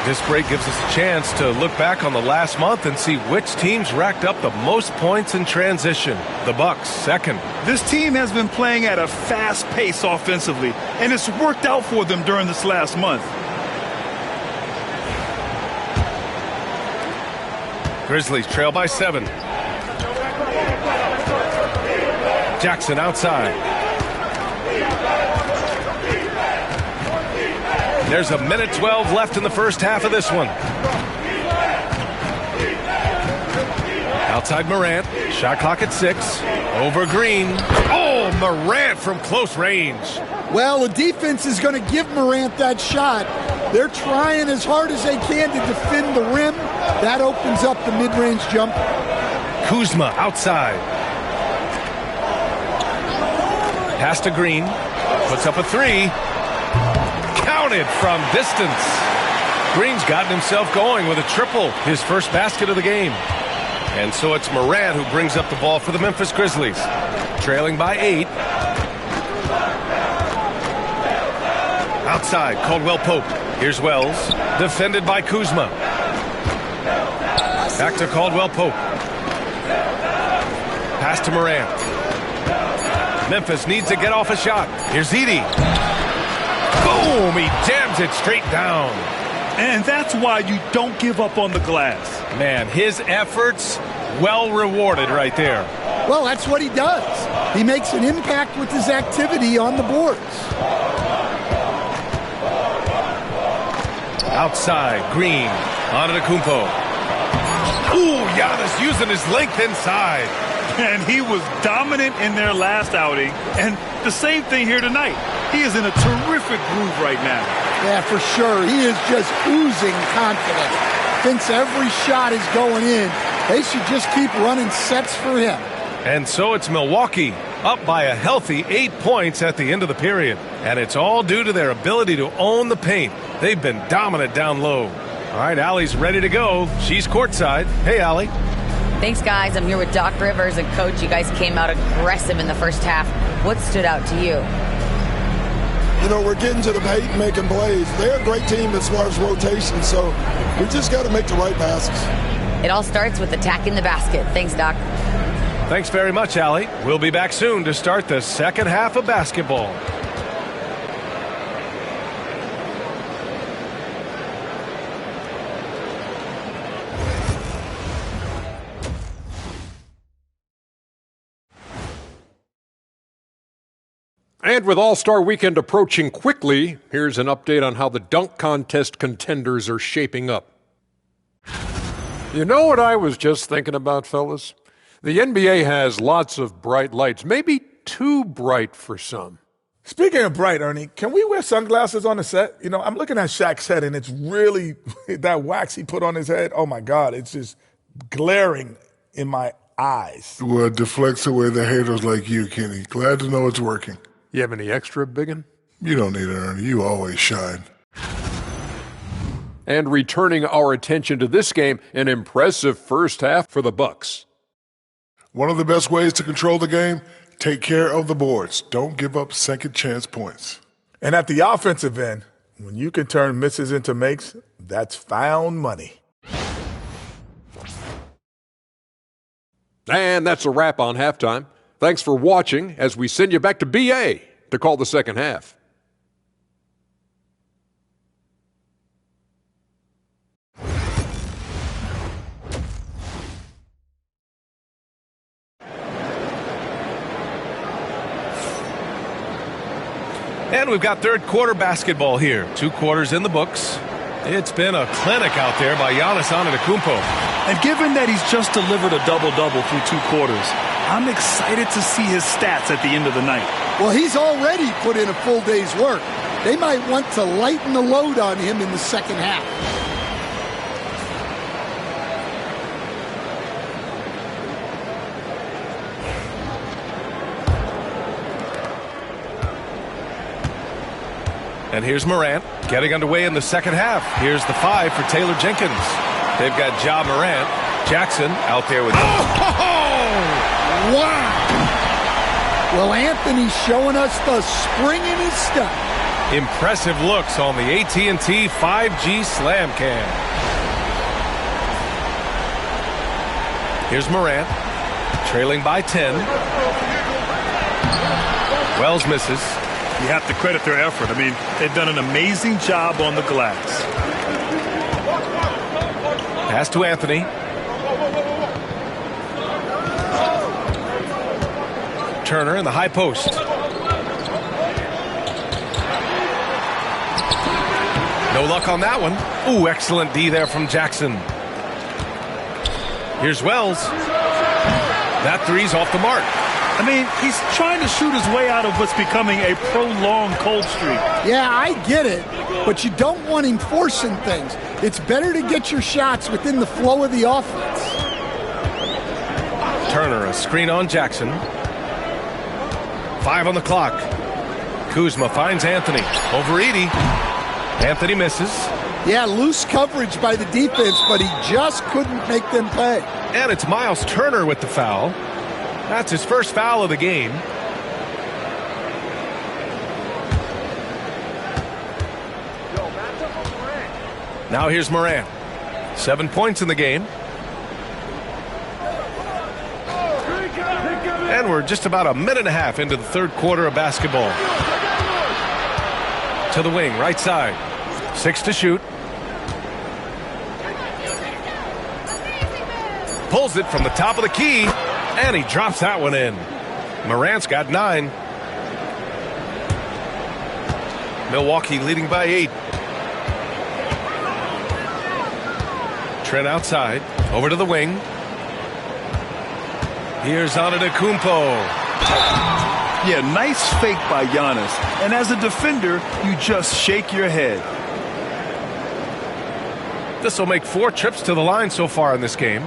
This break gives us a chance to look back on the last month and see which teams racked up the most points in transition. The Bucks, second. This team has been playing at a fast pace offensively, and it's worked out for them during this last month. Grizzlies trail by 7. Jackson outside. There's a minute 12 left in the first half of this one. Outside Morant. Shot clock at 6. Over Green. Oh, Morant from close range. Well, the defense is going to give Morant that shot. They're trying as hard as they can to defend the rim. That opens up the mid-range jumper. Kuzma outside. Pass to Green. Puts up a 3. Counted from distance. Green's gotten himself going with a triple, his first basket of the game. And so it's Morant who brings up the ball for the Memphis Grizzlies. Trailing by 8. Outside, Caldwell Pope. Here's Wells. Defended by Kuzma. Back to Caldwell Pope. Pass to Morant. Memphis needs to get off a shot. Here's Edey. Boom! He jams it straight down. And that's why you don't give up on the glass. Man, his efforts well rewarded right there. Well, that's what he does. He makes an impact with his activity on the boards. Outside, Green, Antetokounmpo. Ooh, Giannis using his length inside. And he was dominant in their last outing. And the same thing here tonight. He is in a terrific groove right now. Yeah, for sure. He is just oozing confidence. Thinks every shot is going in. They should just keep running sets for him. And so it's Milwaukee, up by a healthy 8 points at the end of the period. And it's all due to their ability to own the paint. They've been dominant down low. All right, Allie's ready to go. She's courtside. Hey, Allie. Thanks, guys. I'm here with Doc Rivers. And, Coach, you guys came out aggressive in the first half. What stood out to you? You know, we're getting to the paint and making plays. They're a great team as far as rotation, so we just got to make the right passes. It all starts with attacking the basket. Thanks, Doc. Thanks very much, Allie. We'll be back soon to start the second half of basketball. And with All-Star Weekend approaching quickly, here's an update on how the dunk contest contenders are shaping up. You know what I was just thinking about, fellas? The NBA has lots of bright lights, maybe too bright for some. Speaking of bright, Ernie, can we wear sunglasses on the set? You know, I'm looking at Shaq's head, and it's really that wax he put on his head. Oh, my God, it's just glaring in my eyes. Well, it deflects away the haters like you, Kenny. Glad to know it's working. You have any extra, biggin? You don't need it, Ernie. You always shine. And returning our attention to this game, an impressive first half for the Bucks. One of the best ways to control the game, take care of the boards. Don't give up second chance points. And at the offensive end, when you can turn misses into makes, that's found money. And that's a wrap on halftime. Thanks for watching as we send you back to BA to call the second half. And we've got third quarter basketball here. 2 quarters in the books. It's been a clinic out there by Giannis Antetokounmpo. And given that he's just delivered a double-double through 2 quarters, I'm excited to see his stats at the end of the night. Well, he's already put in a full day's work. They might want to lighten the load on him in the second half. And here's Morant getting underway in the second half. Here's the 5 for Taylor Jenkins. They've got Ja Morant. Jackson out there with... Wow! Well, Anthony's showing us the spring in his step. Impressive looks on the AT&T 5G Slam Cam. Here's Morant, trailing by 10. Wells misses. You have to credit their effort. I mean, they've done an amazing job on the glass. Pass to Anthony. Turner in the high post. No luck on that one. Ooh, excellent D there from Jackson. Here's Wells. That three's off the mark. I mean, he's trying to shoot his way out of what's becoming a prolonged cold streak. Yeah, I get it, but you don't want him forcing things. It's better to get your shots within the flow of the offense. Turner, a screen on Jackson. 5 on the clock. Kuzma finds Anthony. Over Edey. Anthony misses. Yeah, loose coverage by the defense, but he just couldn't make them pay. And it's Miles Turner with the foul. That's his first foul of the game. Now here's Morant. 7 points in the game. And we're just about a minute and a half into the third quarter of basketball. To the wing, right side. 6 to shoot. Pulls it from the top of the key, and he drops that one in. Morant's got 9. Milwaukee leading by 8. Trent outside, over to the wing. Here's Antetokounmpo. Yeah, nice fake by Giannis. And as a defender, you just shake your head. This will make 4 trips to the line so far in this game.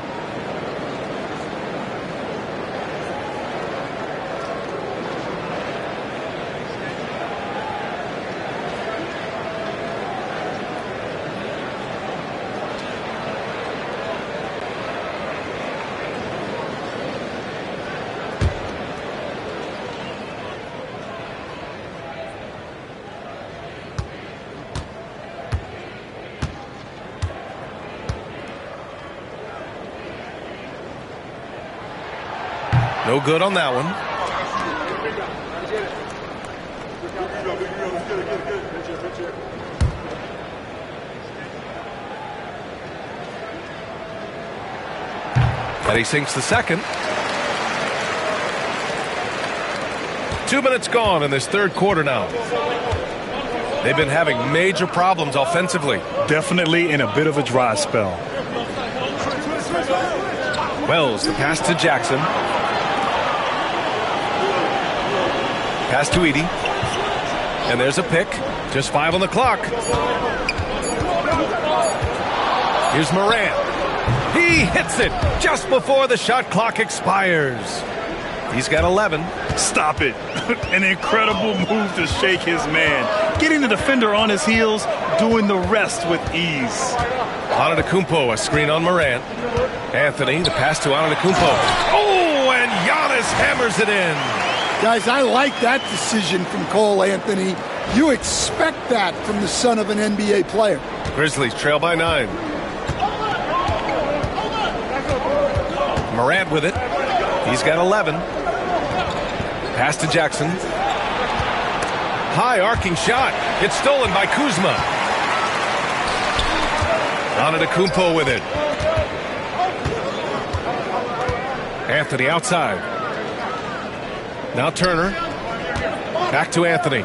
No good on that one. And he sinks the second. 2 minutes gone in this third quarter now. They've been having major problems offensively. Definitely in a bit of a dry spell. Wells, the pass to Jackson. Pass to Edey. And there's a pick. Just 5 on the clock. Here's Morant. He hits it just before the shot clock expires. He's got 11. Stop it. An incredible move to shake his man. Getting the defender on his heels, doing the rest with ease. Antetokounmpo, a screen on Morant. Anthony, the pass to Antetokounmpo. Oh, and Giannis hammers it in. Guys, I like that decision from Cole Anthony. You expect that from the son of an NBA player. Grizzlies trail by 9. Morant with it. He's got 11. Pass to Jackson. High arcing shot. It's stolen by Kuzma. Antetokounmpo with it. Anthony outside. Now Turner. Back to Anthony.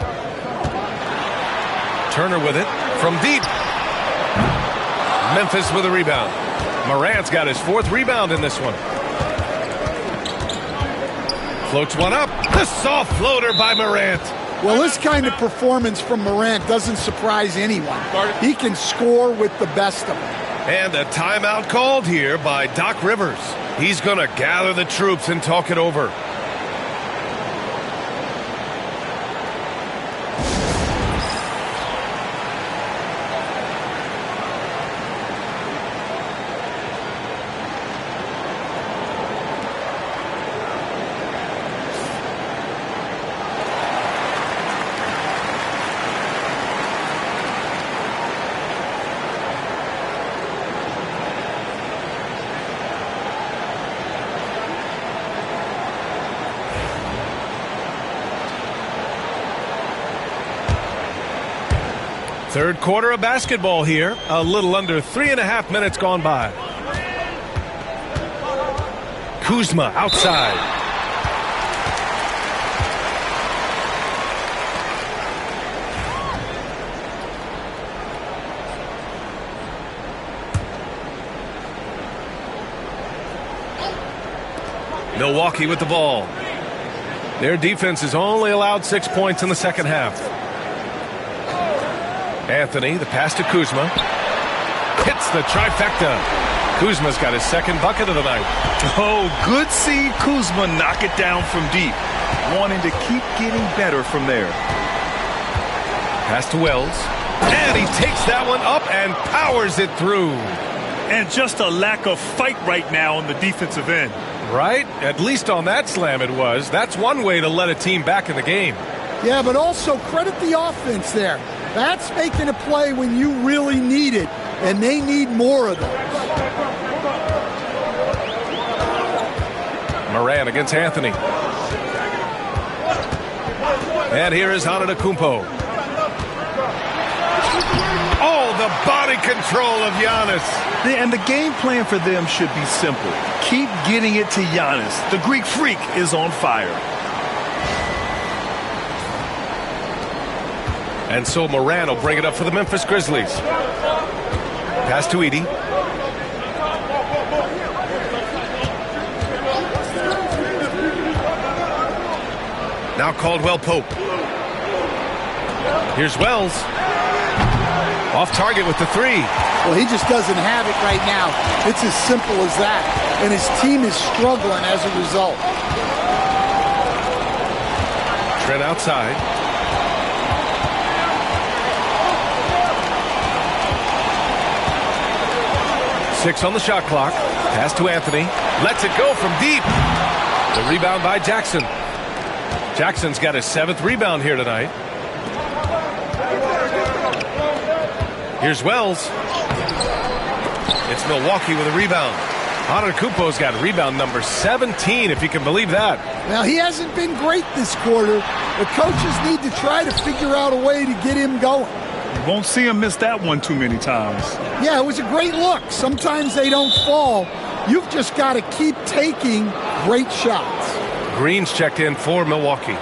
Turner with it from deep. Memphis with a rebound. Morant's got his 4th rebound in this one. Floats one up. The soft floater by Morant. Well, this kind of performance from Morant doesn't surprise anyone. He can score with the best of them. And a timeout called here by Doc Rivers. He's going to gather the troops and talk it over. Third quarter of basketball here. A little under 3.5 minutes gone by. Kuzma outside. Milwaukee with the ball. Their defense has only allowed 6 points in the second half. Anthony, the pass to Kuzma. Hits the trifecta. Kuzma's got his second bucket of the night. Oh, good seeing Kuzma knock it down from deep. Wanting to keep getting better from there. Pass to Wells. And he takes that one up and powers it through. And just a lack of fight right now on the defensive end. Right? At least on that slam it was. That's one way to let a team back in the game. Yeah, but also credit the offense there. That's making a play when you really need it, and they need more of those. Moran against Anthony. And here is Antetokounmpo. Oh, the body control of Giannis. And the game plan for them should be simple. Keep getting it to Giannis. The Greek freak is on fire. And so Moran will bring it up for the Memphis Grizzlies. Pass to Edey. Now Caldwell Pope. Here's Wells. Off target with the three. Well, he just doesn't have it right now. It's as simple as that. And his team is struggling as a result. Trent outside. Six on the shot clock. Pass to Anthony. Lets it go from deep. The rebound by Jackson. Jackson's got his 7th rebound here tonight. Here's Wells. It's Milwaukee with a rebound. Antetokounmpo's got rebound number 17, if you can believe that. Now, he hasn't been great this quarter. The coaches need to try to figure out a way to get him going. You won't see him miss that one too many times. Yeah, it was a great look. Sometimes they don't fall. You've just got to keep taking great shots. Green's checked in for Milwaukee.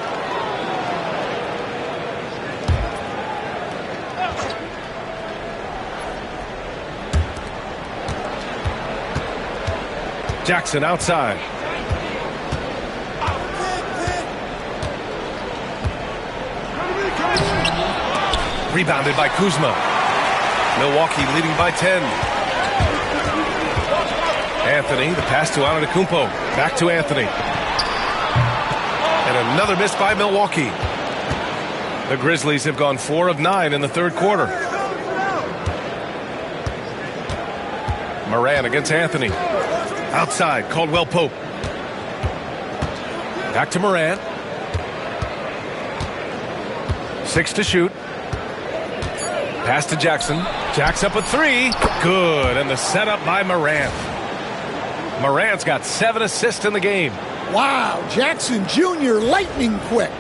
Jackson outside. Rebounded by Kuzma. Milwaukee leading by 10. Anthony, the pass to Antetokounmpo. Back to Anthony. And another miss by Milwaukee. The Grizzlies have gone 4 of 9 in the third quarter. Moran against Anthony. Outside, Caldwell Pope. Back to Moran. 6 to shoot. Pass to Jackson. Jack's up a 3. Good. And the setup by Moran. Moran's got 7 assists in the game. Wow, Jackson Jr. lightning quick.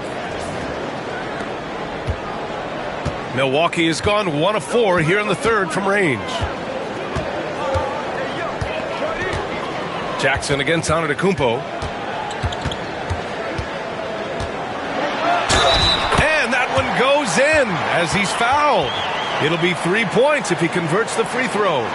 Milwaukee has gone 1 of 4 here in the third from range. Jackson against Antetokounmpo. And that one goes in as he's fouled. It'll be 3 points if he converts the free throw.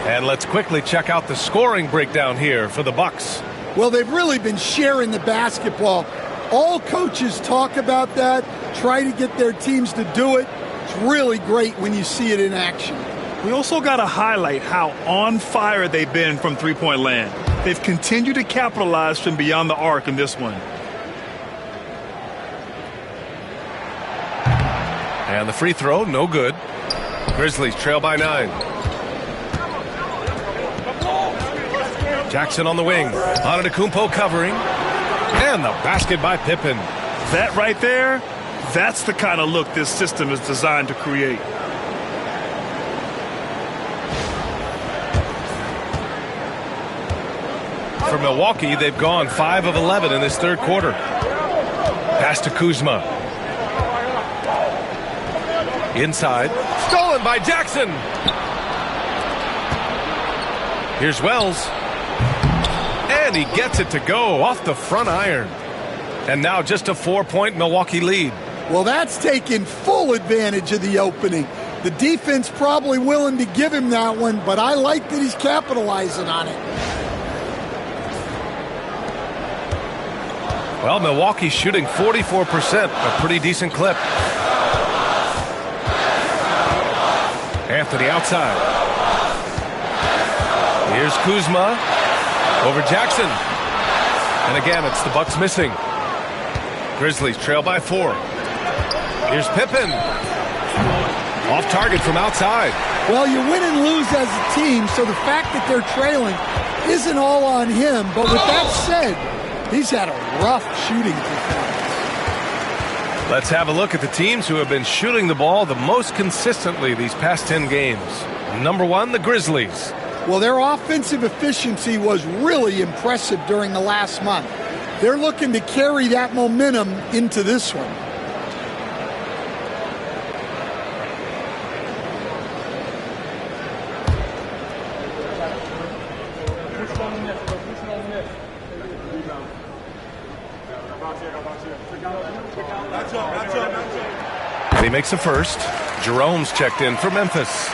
And let's quickly check out the scoring breakdown here for the Bucks. Well, they've really been sharing the basketball. All coaches talk about that, try to get their teams to do it. It's really great when you see it in action. We also got to highlight how on fire they've been from three-point land. They've continued to capitalize from beyond the arc in this one. And the free throw, no good. Grizzlies trail by 9. Jackson on the wing. Antetokounmpo covering. And the basket by Pippen. That right there, that's the kind of look this system is designed to create. For Milwaukee, they've gone 5 of 11 in this third quarter. Pass to Kuzma. Inside. Stolen by Jackson. Here's Wells. And he gets it to go off the front iron. And now just a 4-point Milwaukee lead. Well, that's taken full advantage of the opening. The defense probably willing to give him that one, but I like that he's capitalizing on it. Well, Milwaukee's shooting 44%, a pretty decent clip. Anthony outside. Here's Kuzma over Jackson. And again, it's the Bucks missing. Grizzlies trail by 4. Here's Pippen. Off target from outside. Well, you win and lose as a team, so the fact that they're trailing isn't all on him. But with that said, he's had a rough shooting performance. Let's have a look at the teams who have been shooting the ball the most consistently these past 10 games. Number 1, the Grizzlies. Well, their offensive efficiency was really impressive during the last month. They're looking to carry that momentum into this one. And he makes a first. Jerome's checked in for Memphis.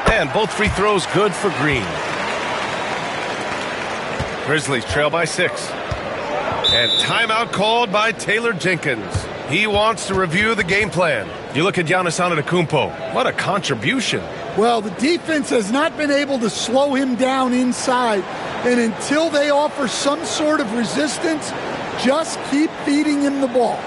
And both free throws good for Green. Grizzlies trail by 6. And timeout called by Taylor Jenkins. He wants to review the game plan. You look at Giannis Antetokounmpo. What a contribution. Well, the defense has not been able to slow him down inside. And until they offer some sort of resistance, just keep feeding him the ball.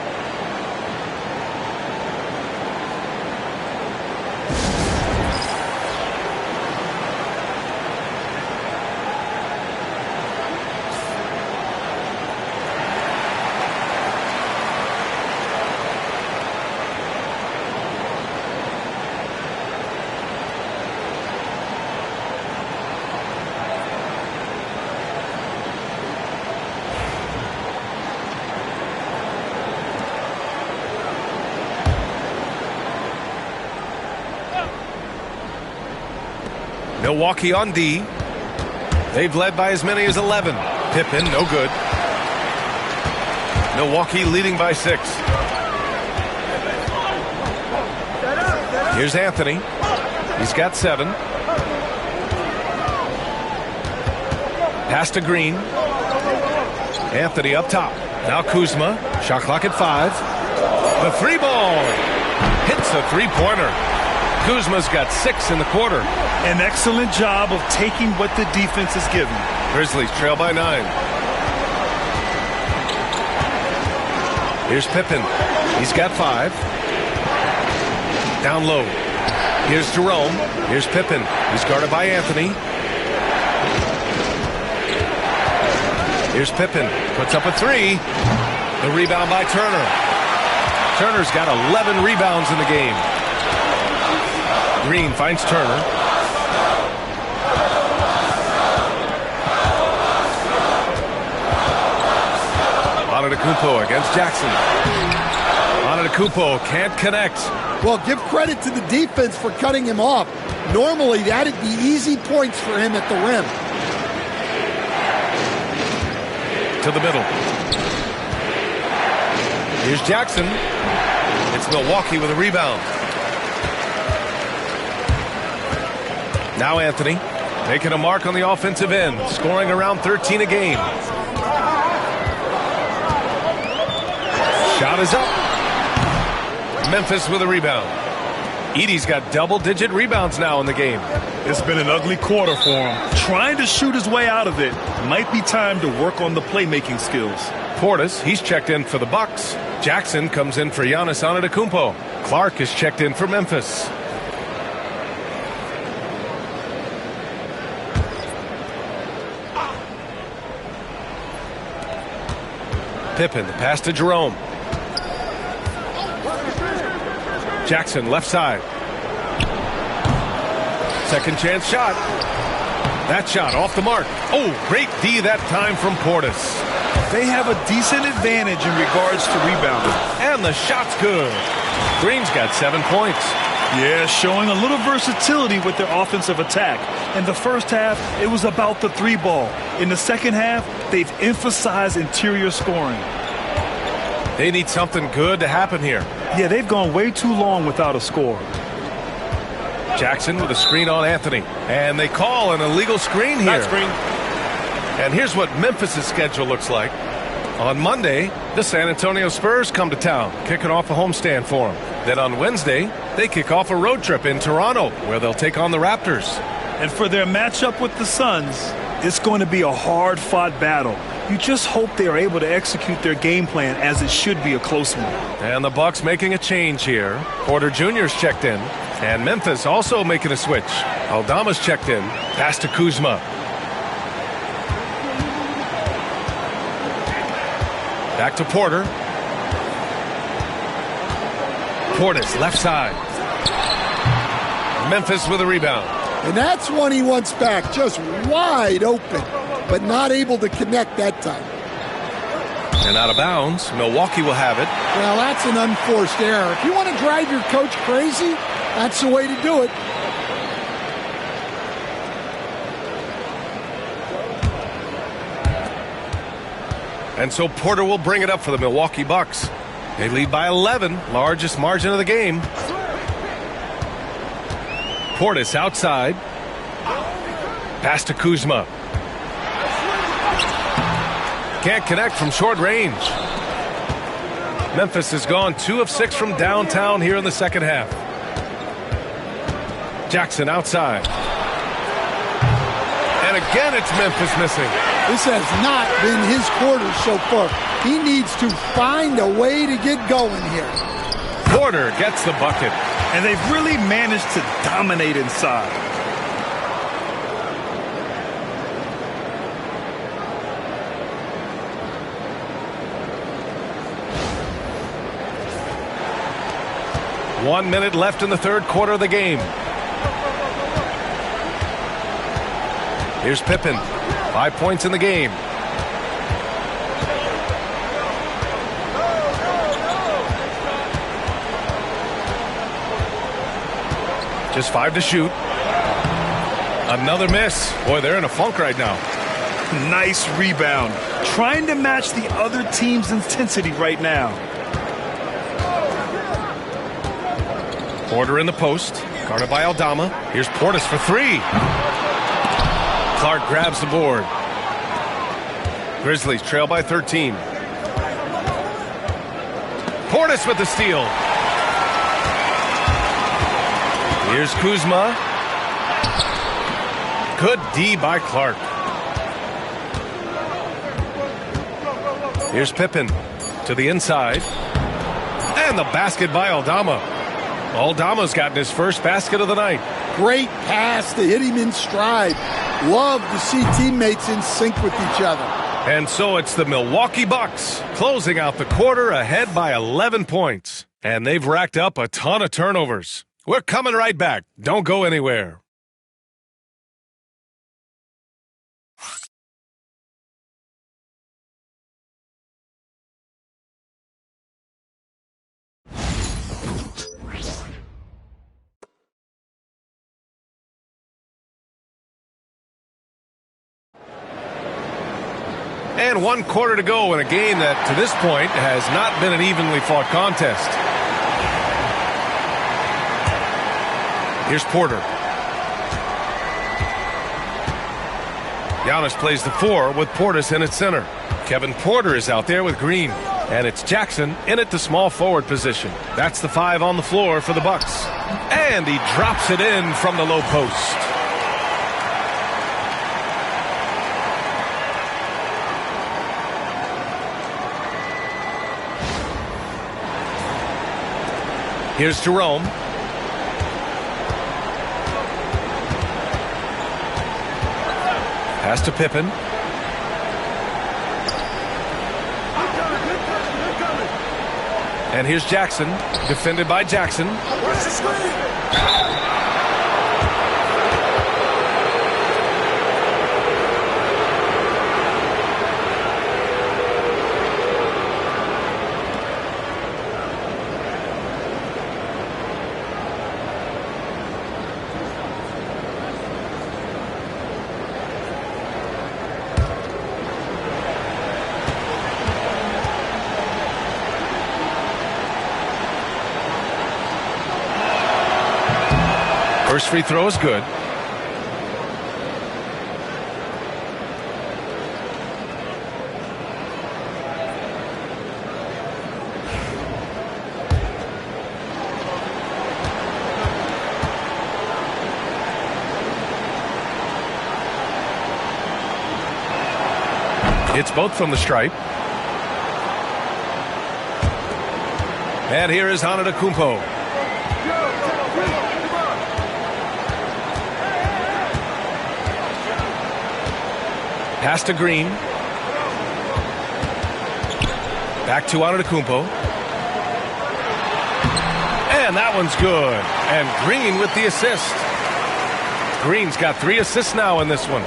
Milwaukee on D. They've led by as many as 11. Pippen, no good. Milwaukee leading by 6. Here's Anthony. He's got 7. Pass to Green. Anthony up top. Now Kuzma. Shot clock at 5. The 3 ball. Hits a 3-pointer. Kuzma's got 6 in the quarter. An excellent job of taking what the defense is giving. Grizzlies trail by 9. Here's Pippen. He's got 5. Down low. Here's Jerome. Here's Pippen. He's guarded by Anthony. Here's Pippen. Puts up a 3. The rebound by Turner. Turner's got 11 rebounds in the game. Green finds Turner. Antetokounmpo against Jackson. Antetokounmpo can't connect. Well, give credit to the defense for cutting him off. Normally, that'd be easy points for him at the rim. To the middle. Here's Jackson. It's Milwaukee with a rebound. Now Anthony making a mark on the offensive end, scoring around 13 a game. Shot is up. Memphis with a rebound. Edey's got double-digit rebounds now in the game. It's been an ugly quarter for him. Trying to shoot his way out of it. Might be time to work on the playmaking skills. Portis, he's checked in for the Bucks. Jackson comes in for Giannis Antetokounmpo. Clark is checked in for Memphis. Pippen, the pass to Jerome. Jackson, left side. Second chance shot. That shot off the mark. Oh, great D that time from Portis. They have a decent advantage in regards to rebounding. And the shot's good. Green's got 7 points. Yeah, showing a little versatility with their offensive attack. In the first half, it was about the 3 ball. In the second half, they've emphasized interior scoring. They need something good to happen here. Yeah, they've gone way too long without a score. Jackson with a screen on Anthony. And they call an illegal screen here. That screen. And here's what Memphis' schedule looks like. On Monday, the San Antonio Spurs come to town, kicking off a homestand for them. Then on Wednesday, they kick off a road trip in Toronto, where they'll take on the Raptors. And for their matchup with the Suns, it's going to be a hard-fought battle. You just hope they are able to execute their game plan, as it should be a close one. And the Bucks making a change here. Porter Jr.'s checked in. And Memphis also making a switch. Aldama's checked in. Pass to Kuzma. Back to Porter. Portis, left side. Memphis with a rebound. And that's one he wants back, just wide open, but not able to connect that time. And out of bounds, Milwaukee will have it. Well, that's an unforced error. If you want to drive your coach crazy, that's the way to do it. And so Porter will bring it up for the Milwaukee Bucks. They lead by 11, largest margin of the game. Portis outside. Pass to Kuzma. Can't connect from short range. Memphis has gone 2 of 6 from downtown here in the second half. Jackson outside. And again it's Memphis missing. This has not been his quarter so far. He needs to find a way to get going here. Porter gets the bucket. And they've really managed to dominate inside. One minute left in the third quarter of the game. Here's Pippen. 5 points in the game. Just 5 to shoot. Another miss. Boy, they're in a funk right now. Nice rebound. Trying to match the other team's intensity right now. Porter in the post. Guarded by Aldama. Here's Portis for 3. Clark grabs the board. Grizzlies trail by 13. Portis with the steal. Here's Kuzma. Good D by Clark. Here's Pippen to the inside. And the basket by Aldama. Aldama's gotten his first basket of the night. Great pass to hit him in stride. Love to see teammates in sync with each other. And so it's the Milwaukee Bucks closing out the quarter ahead by 11 points. And they've racked up a ton of turnovers. We're coming right back. Don't go anywhere. And 1 quarter to go in a game that, to this point, has not been an evenly fought contest. Here's Porter. Giannis plays the 4 with Portis in at center. Kevin Porter is out there with Green. And it's Jackson in at the small forward position. That's the 5 on the floor for the Bucks. And he drops it in from the low post. Here's Jerome. Pass to Pippen. And here's Jackson, defended by Jackson. Where's the screen? First free throw is good. It's both from the stripe. And here is Antetokounmpo. Pass to Green. Back to Antetokounmpo. And that one's good. And Green with the assist. Green's got 3 assists now in this one.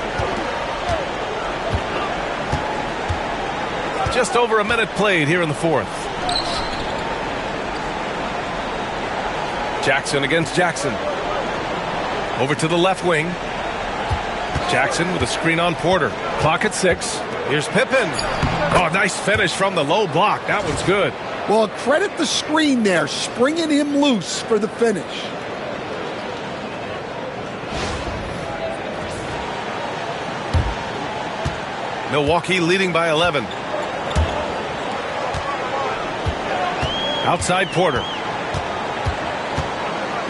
Just over a minute played here in the fourth. Jackson against Jackson. Over to the left wing. Jackson with a screen on Porter. Clock at 6. Here's Pippen. Oh, nice finish from the low block. That one's good. Well, credit the screen there, springing him loose for the finish. Milwaukee leading by 11. Outside Porter.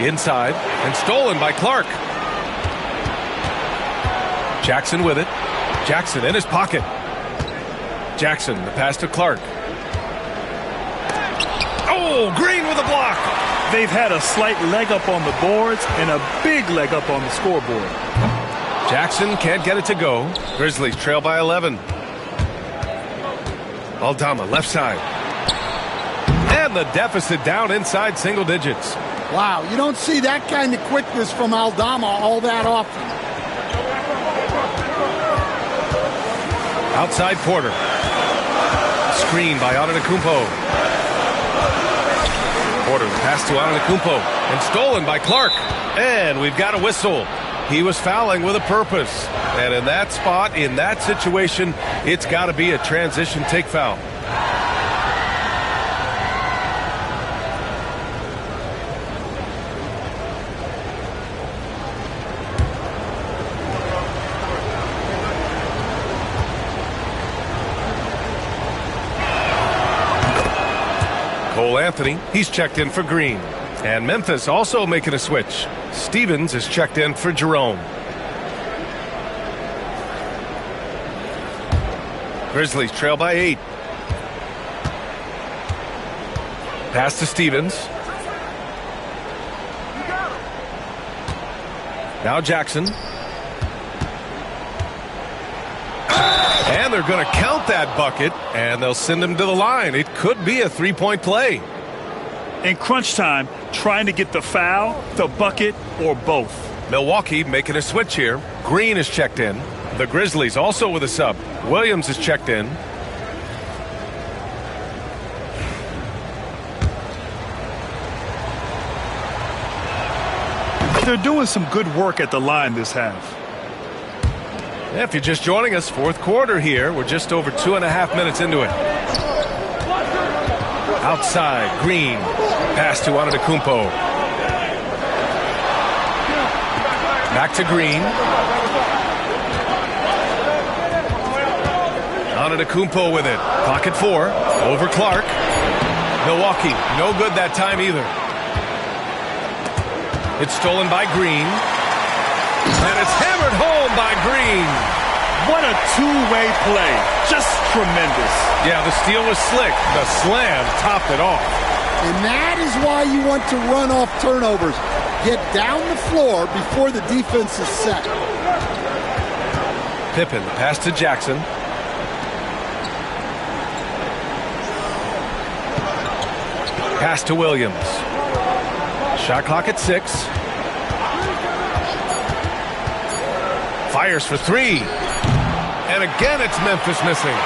Inside and stolen by Clark. Jackson with it. Jackson in his pocket. Jackson, the pass to Clark. Oh, Green with a block. They've had a slight leg up on the boards and a big leg up on the scoreboard. Jackson can't get it to go. Grizzlies trail by 11. Aldama left side. And the deficit down inside single digits. Wow, you don't see that kind of quickness from Aldama all that often. Outside Porter. Screen by Antetokounmpo. Porter, the pass to Antetokounmpo. And stolen by Clark. And we've got a whistle. He was fouling with a purpose. And in that spot, in that situation, it's got to be a transition take foul. Cole Anthony, he's checked in for Green. And Memphis also making a switch. Stevens is checked in for Jerome. Grizzlies trail by 8. Pass to Stevens. Now Jackson. And they're going to count that bucket, and they'll send him to the line. It could be a three-point play. In crunch time, trying to get the foul, the bucket, or both. Milwaukee making a switch here. Green is checked in. The Grizzlies also with a sub. Williams is checked in. They're doing some good work at the line this half. If you're just joining us, fourth quarter here. We're just over 2.5 minutes into it. Outside, Green. Pass to Antetokounmpo. Back to Green. Antetokounmpo with it. Pocket 4. Over Clark. Milwaukee, no good that time either. It's stolen by Green. And it's hammered home by Green. What a two-way play. Just tremendous. Yeah, the steal was slick. The slam topped it off. And that is why you want to run off turnovers. Get down the floor before the defense is set. Pippen, pass to Jackson. Pass to Williams. Shot clock at 6. Fires for 3. And again, it's Memphis missing.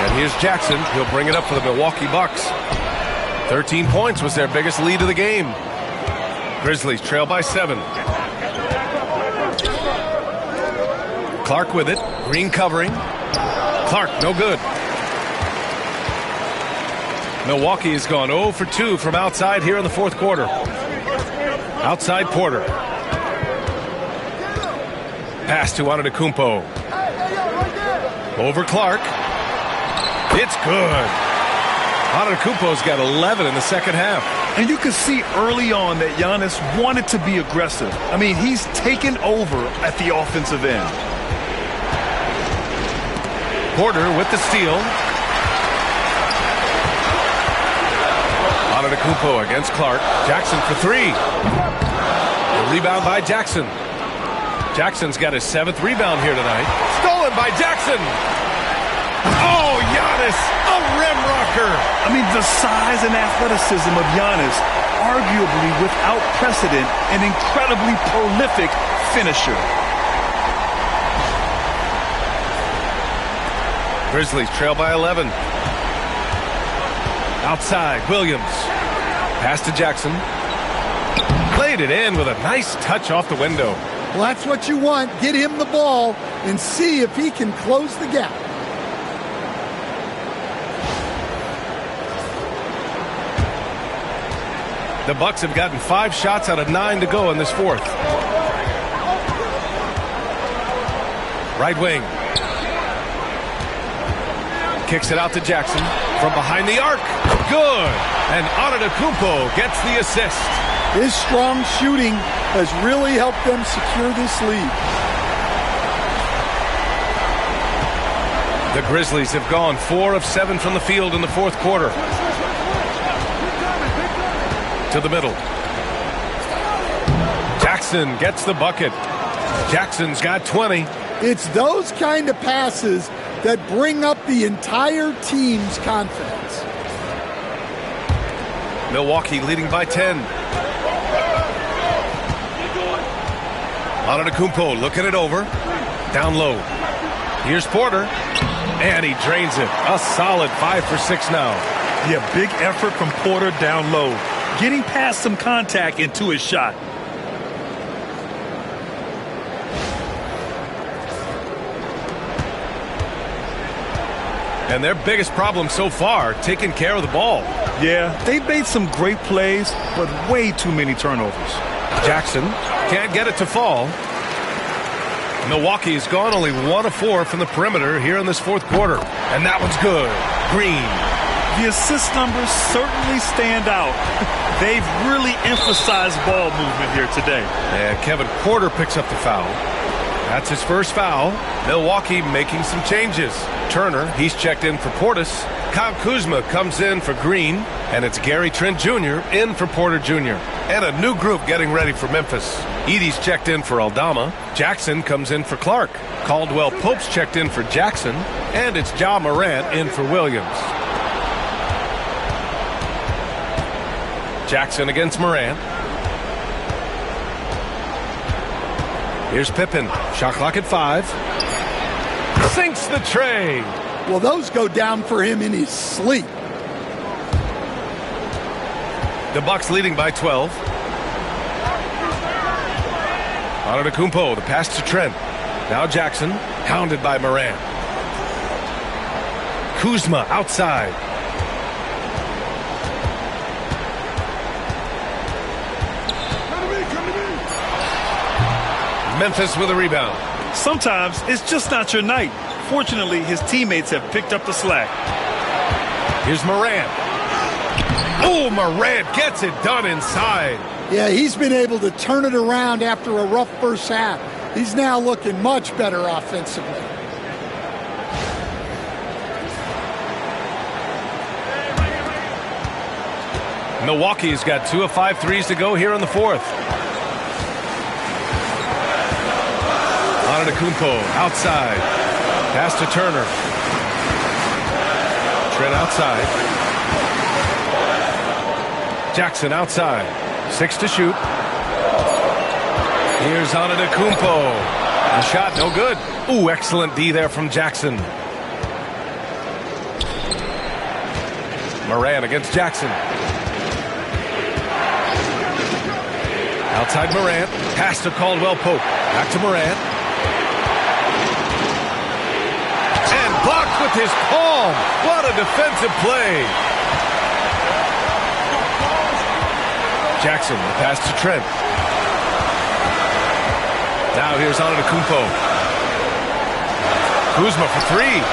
And here's Jackson. He'll bring it up for the Milwaukee Bucks. 13 points was their biggest lead of the game. Grizzlies trail by 7. Clark with it. Green covering. Clark, no good. Milwaukee has gone 0 for 2 from outside here in the fourth quarter. Outside Porter. Pass to Antetokounmpo. Over Clark. It's good. Antetokounmpo's got 11 in the second half. And you can see early on that Giannis wanted to be aggressive. I mean, he's taken over at the offensive end. Porter with the steal. Antetokounmpo against Clark. Jackson for 3. The rebound by Jackson. Jackson's got his 7th rebound here tonight. Stolen by Jackson. Oh, Giannis, a rim rocker. I mean, the size and athleticism of Giannis, arguably without precedent, an incredibly prolific finisher. Grizzlies trail by 11. Outside, Williams. Pass to Jackson. Played it in with a nice touch off the window. Well, that's what you want. Get him the ball and see if he can close the gap. The Bucks have gotten 5 shots out of 9 to go in this fourth. Right wing. Kicks it out to Jackson from behind the arc. Good. And Antetokounmpo gets the assist. His strong shooting has really helped them secure this lead. The Grizzlies have gone 4 of 7 from the field in the fourth quarter. To the middle. Jackson gets the bucket. Jackson's got 20. It's those kind of passes that bring up the entire team's confidence. Milwaukee leading by 10. Antetokounmpo looking it over. Down low. Here's Porter. And he drains it. A solid 5 for 6 now. Yeah, big effort from Porter down low. Getting past some contact into his shot. And their biggest problem so far, taking care of the ball. Yeah, they've made some great plays, but way too many turnovers. Jackson can't get it to fall. Milwaukee's gone only 1 of 4 from the perimeter here in this fourth quarter. And that one's good. Green. The assist numbers certainly stand out. They've really emphasized ball movement here today. And Kevin Porter picks up the foul. That's his first foul. Milwaukee making some changes. Turner, he's checked in for Portis. Kyle Kuzma comes in for Green. And it's Gary Trent Jr. in for Porter Jr. And a new group getting ready for Memphis. Edey's checked in for Aldama. Jackson comes in for Clark. Caldwell Pope's checked in for Jackson. And it's Ja Morant in for Williams. Jackson against Morant. Here's Pippen. Shot clock at 5. Sinks the tray. Well, those go down for him in his sleep. The Bucks leading by 12. Antetokounmpo, the pass to Trent. Now Jackson, hounded by Morant. Kuzma outside. Memphis with a rebound. Sometimes it's just not your night. Fortunately, his teammates have picked up the slack. Here's Morant. Oh, Morant gets it done inside. Yeah, he's been able to turn it around after a rough first half. He's now looking much better offensively. Milwaukee's got 2 of 5 threes to go here in the fourth. Antetokounmpo outside. Pass to Turner. Trent outside. Jackson outside. 6 to shoot. Here's Antetokounmpo. The shot no good. Ooh, excellent D there from Jackson. Morant against Jackson. Outside Morant. Pass to Caldwell Pope. Back to Morant. And blocked with his palm. What a defensive play. Jackson, the pass to Trent. Now here's Antetokounmpo. Kuzma for 3.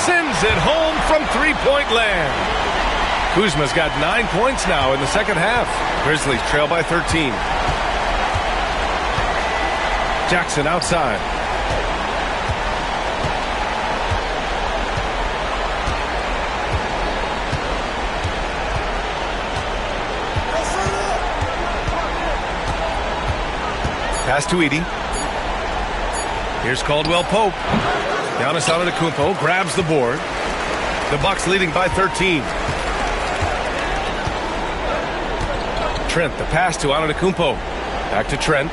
Sends it home from three-point land. Kuzma's got 9 points now in the second half. Grizzlies trail by 13. Jackson outside. Pass to Edey. Here's Caldwell Pope. Giannis Antetokounmpo grabs the board. The Bucks leading by 13. Trent, the pass to Antetokounmpo. Back to Trent.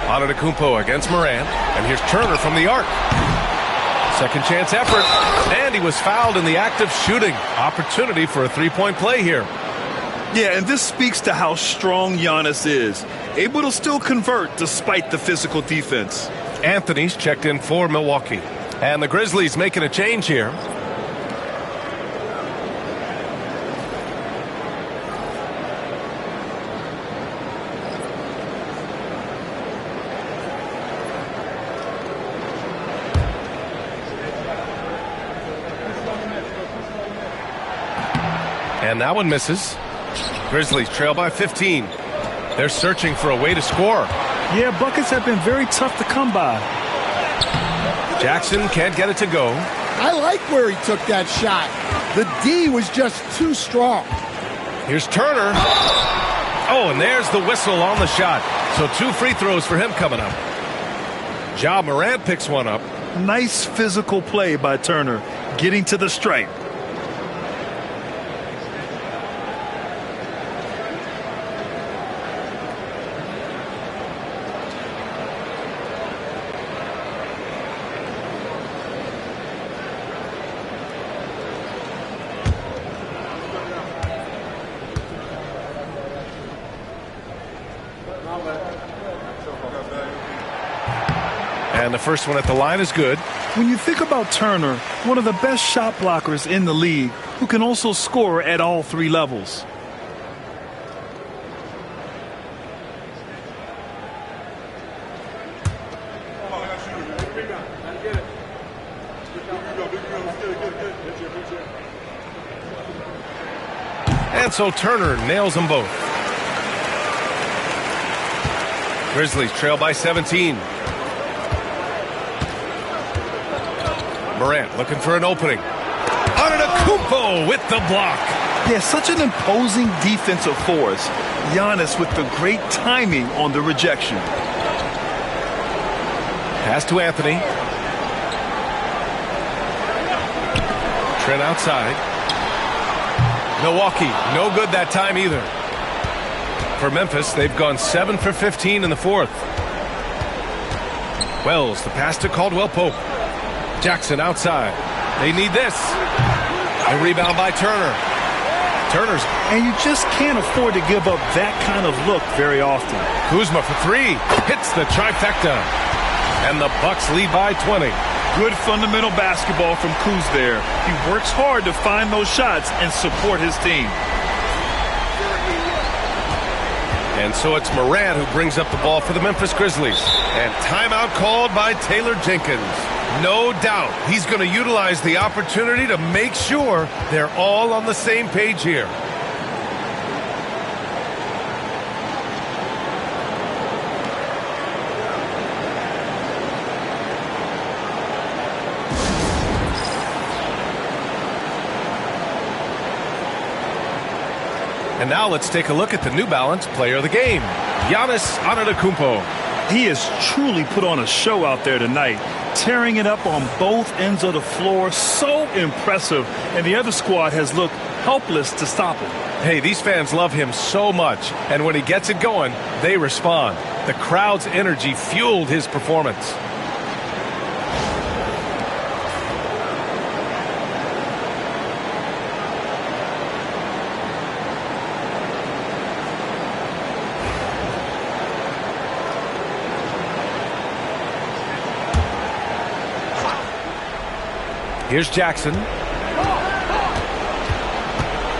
Antetokounmpo against Morant. And here's Turner from the arc. Second chance effort. And he was fouled in the act of shooting. Opportunity for a three-point play here. Yeah, and this speaks to how strong Giannis is. Able to still convert despite the physical defense. Anthony's checked in for Milwaukee. And the Grizzlies making a change here. And that one misses. Grizzlies trail by 15. They're searching for a way to score. Yeah, buckets have been very tough to come by. Jackson can't get it to go. I like where he took that shot. The D was just too strong. Here's Turner. Oh, and there's the whistle on the shot. So 2 free throws for him coming up. Ja Morant picks one up. Nice physical play by Turner, getting to the stripe. And the first one at the line is good. When you think about Turner, one of the best shot blockers in the league, who can also score at all 3 levels. And so Turner nails them both. Grizzlies trail by 17. Morant looking for an opening. Antetokounmpo with the block. Yeah, such an imposing defensive force. Giannis with the great timing on the rejection. Pass to Anthony. Trent outside. Milwaukee, no good that time either. For Memphis, they've gone 7 for 15 in the fourth. Wells, the pass to Caldwell Pope. Jackson outside. They need this. A rebound by Turner. Turner's. And you just can't afford to give up that kind of look very often. Kuzma for 3. Hits the trifecta. And the Bucks lead by 20. Good fundamental basketball from Kuz there. He works hard to find those shots and support his team. And so it's Morant who brings up the ball for the Memphis Grizzlies. And timeout called by Taylor Jenkins. No doubt he's going to utilize the opportunity to make sure they're all on the same page here. And now let's take a look at the New Balance player of the game, Giannis Antetokounmpo. He has truly put on a show out there tonight, tearing it up on both ends of the floor. So impressive, and the other squad has looked helpless to stop him. Hey, these fans love him so much, and when he gets it going, they respond. The crowd's energy fueled his performance. Here's Jackson.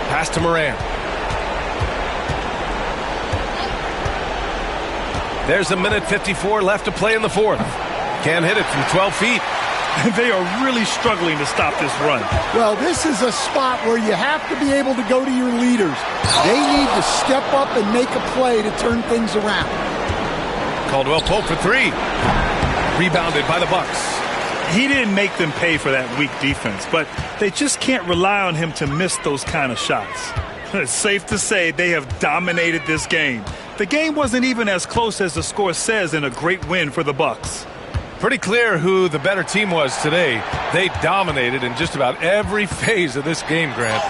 Pass to Morant. There's 1:54 left to play in the fourth. Can't hit it from 12 feet. They are really struggling to stop this run. Well, this is a spot where you have to be able to go to your leaders. They need to step up and make a play to turn things around. Caldwell Pope for 3. Rebounded by the Bucks. He didn't make them pay for that weak defense, but they just can't rely on him to miss those kind of shots. It's safe to say they have dominated this game. The game wasn't even as close as the score says in a great win for the Bucks. Pretty clear who the better team was today. They dominated in just about every phase of this game, Grant.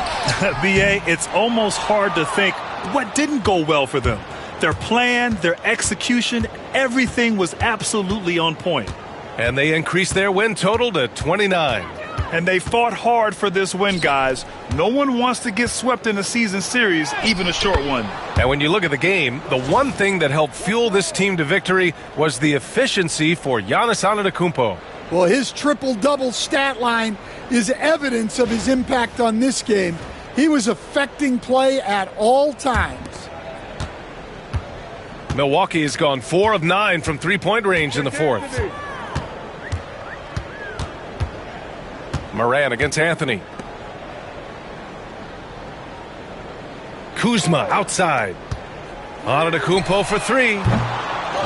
B.A., it's almost hard to think what didn't go well for them. Their plan, their execution, everything was absolutely on point. And they increased their win total to 29. And they fought hard for this win, guys. No one wants to get swept in a season series, even a short one. And when you look at the game, the one thing that helped fuel this team to victory was the efficiency for Giannis Antetokounmpo. Well, his triple-double stat line is evidence of his impact on this game. He was affecting play at all times. Milwaukee has gone 4 of 9 from three-point range in the fourth. Moran against Anthony. Kuzma outside. Antetokounmpo for 3.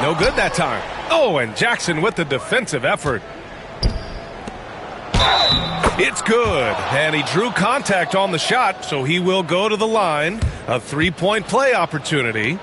No good that time. Oh, and Jackson with the defensive effort. It's good. And he drew contact on the shot, so he will go to the line. A three-point play opportunity.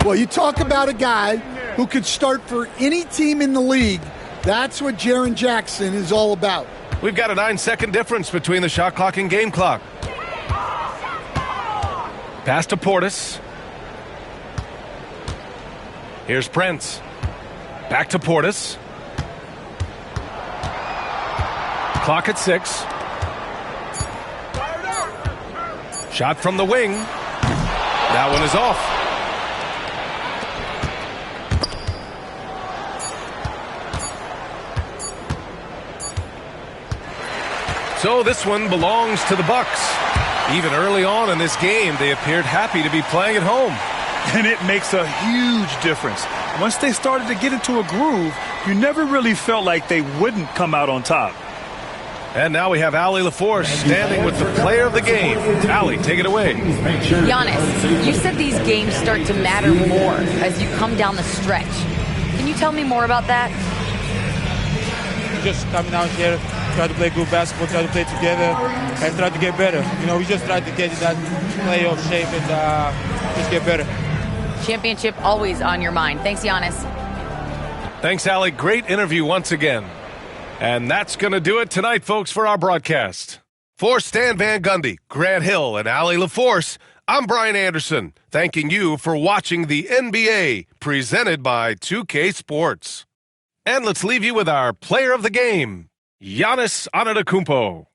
Well, you talk about a guy who could start for any team in the league. That's what Jaren Jackson is all about. We've got a 9-second difference between the shot clock and game clock. Pass to Portis. Here's Prince. Back to Portis. Clock at 6. Shot from the wing. That one is off. So this one belongs to the Bucks. Even early on in this game, they appeared happy to be playing at home. And it makes a huge difference. Once they started to get into a groove, you never really felt like they wouldn't come out on top. And now we have Allie LaForce standing with the player of the game. Allie, take it away. Giannis, you said these games start to matter more as you come down the stretch. Can you tell me more about that? Just coming out here, try to play good basketball, try to play together, and try to get better. You know, we just try to get in that playoff shape and just get better. Championship always on your mind. Thanks, Giannis. Thanks, Allie. Great interview once again. And that's going to do it tonight, folks, for our broadcast. For Stan Van Gundy, Grant Hill, and Allie LaForce, I'm Brian Anderson, thanking you for watching the NBA, presented by 2K Sports. And let's leave you with our player of the game, Giannis Antetokounmpo.